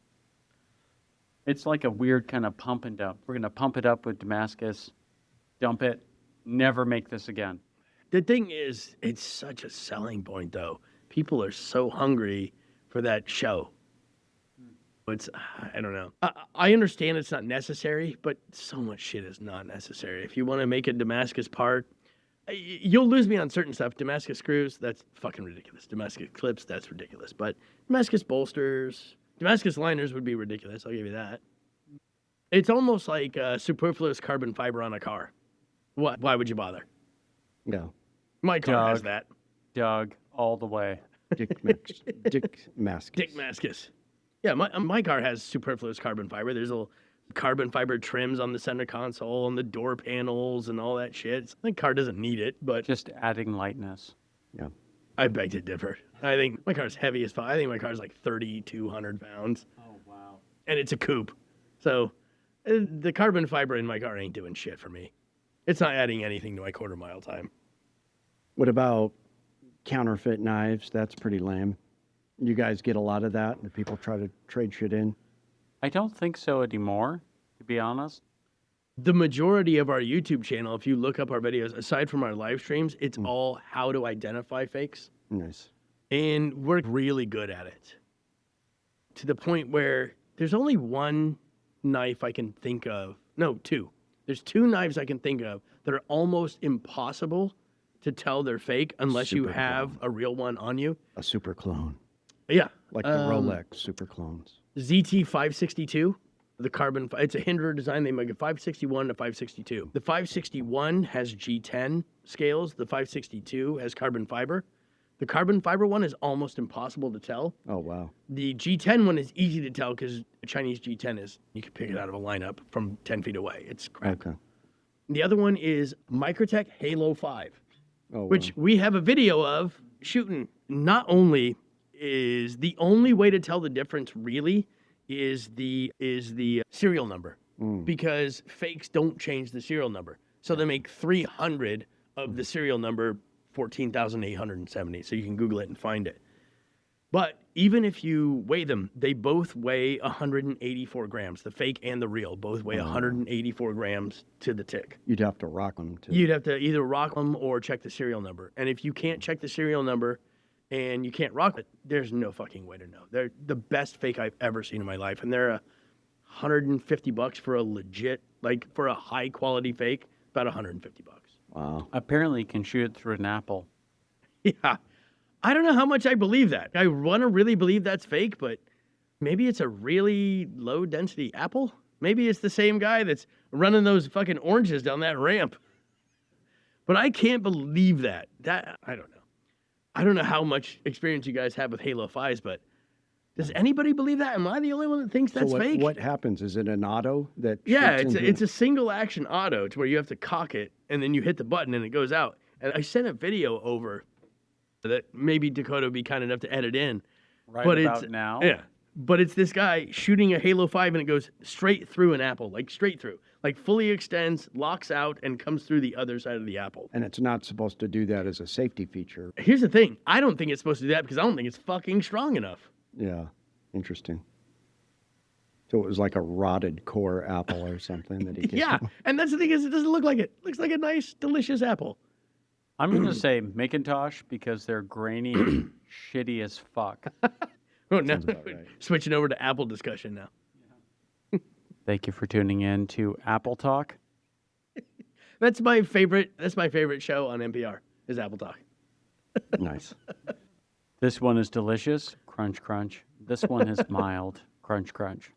It's like a weird kind of pump and dump. We're going to pump it up with Damascus, dump it, never make this again. The thing is, it's such a selling point, though. People are so hungry for that show. It's, I don't know. I understand it's not necessary, but so much shit is not necessary. If you want to make a Damascus part, you'll lose me on certain stuff. Damascus screws, that's fucking ridiculous. Damascus clips, that's ridiculous. But Damascus bolsters, Damascus liners would be ridiculous. I'll give you that. It's almost like superfluous carbon fiber on a car. What? Why would you bother? No. My car has that. Doug, all the way. Dick Mascus. Dick Mascus. Yeah, my car has superfluous carbon fiber. There's little carbon fiber trims on the center console and the door panels and all that shit. The car doesn't need it, but... Just adding lightness. Yeah. I beg to differ. I think my car's heavy as fuck. I think my car's like 3,200 pounds. Oh, wow. And it's a coupe. So the carbon fiber in my car ain't doing shit for me. It's not adding anything to my quarter-mile time. What about counterfeit knives? That's pretty lame. You guys get a lot of that, and people try to trade shit in? I don't think so anymore, to be honest. The majority of our YouTube channel, if you look up our videos, aside from our live streams, it's all how to identify fakes. Nice. And we're really good at it. To the point where there's only one knife I can think of. No, two. There's two knives I can think of that are almost impossible to tell they're fake unless you have a real one on you. A super clone. Yeah. Like the Rolex super clones. ZT562, the carbon, it's a Hinderer design. They make a 561 to 562. The 561 has G10 scales. The 562 has carbon fiber. The carbon fiber one is almost impossible to tell. Oh, wow. The G10 one is easy to tell because Chinese G10 is, you can pick it out of a lineup from 10 feet away. It's crap. Okay. The other one is Microtech Halo 5, which wow. we have a video of shooting. Not only is the only way to tell the difference really is the serial number, because fakes don't change the serial number. So they make 300 of the serial number 14,870. So you can Google it and find it. But even if you weigh them, they both weigh 184 grams. The fake and the real both weigh 184 grams to the tick. You'd have to rock them too. You'd have to either rock them or check the serial number. And if you can't check the serial number and you can't rock it, there's no fucking way to know. They're the best fake I've ever seen in my life. And they're $150 for a legit, like for a high quality fake, about $150. Wow. Apparently you can shoot it through an apple. Yeah. I don't know how much I believe that. I want to really believe that's fake, but maybe it's a really low density apple. Maybe it's the same guy that's running those fucking oranges down that ramp. But I can't believe that. I don't know. I don't know how much experience you guys have with Halo 5s, but does anybody believe that? Am I the only one that thinks that's fake? What happens? Is it an auto that? Yeah, shoots it's a single action auto to where you have to cock it and then you hit the button and it goes out. And I sent a video over that maybe Dakota would be kind enough to edit in. Right about now. Yeah. But it's this guy shooting a Halo 5 and it goes straight through an apple, like straight through. Like fully extends, locks out, and comes through the other side of the apple. And it's not supposed to do that as a safety feature. Here's the thing. I don't think it's supposed to do that because I don't think it's fucking strong enough. Yeah, interesting. So it was like a rotted core apple or something that he gets. Yeah, and that's the thing is it doesn't look like it. It looks like a nice, delicious apple. I'm going to say Macintosh because they're grainy, shitty as fuck. Oh, no. Right. Switching over to Apple discussion now. Thank you for tuning in to Apple Talk. That's my favorite show on NPR is Apple Talk. Nice. This one is delicious, crunch, crunch. This one is mild, crunch, crunch.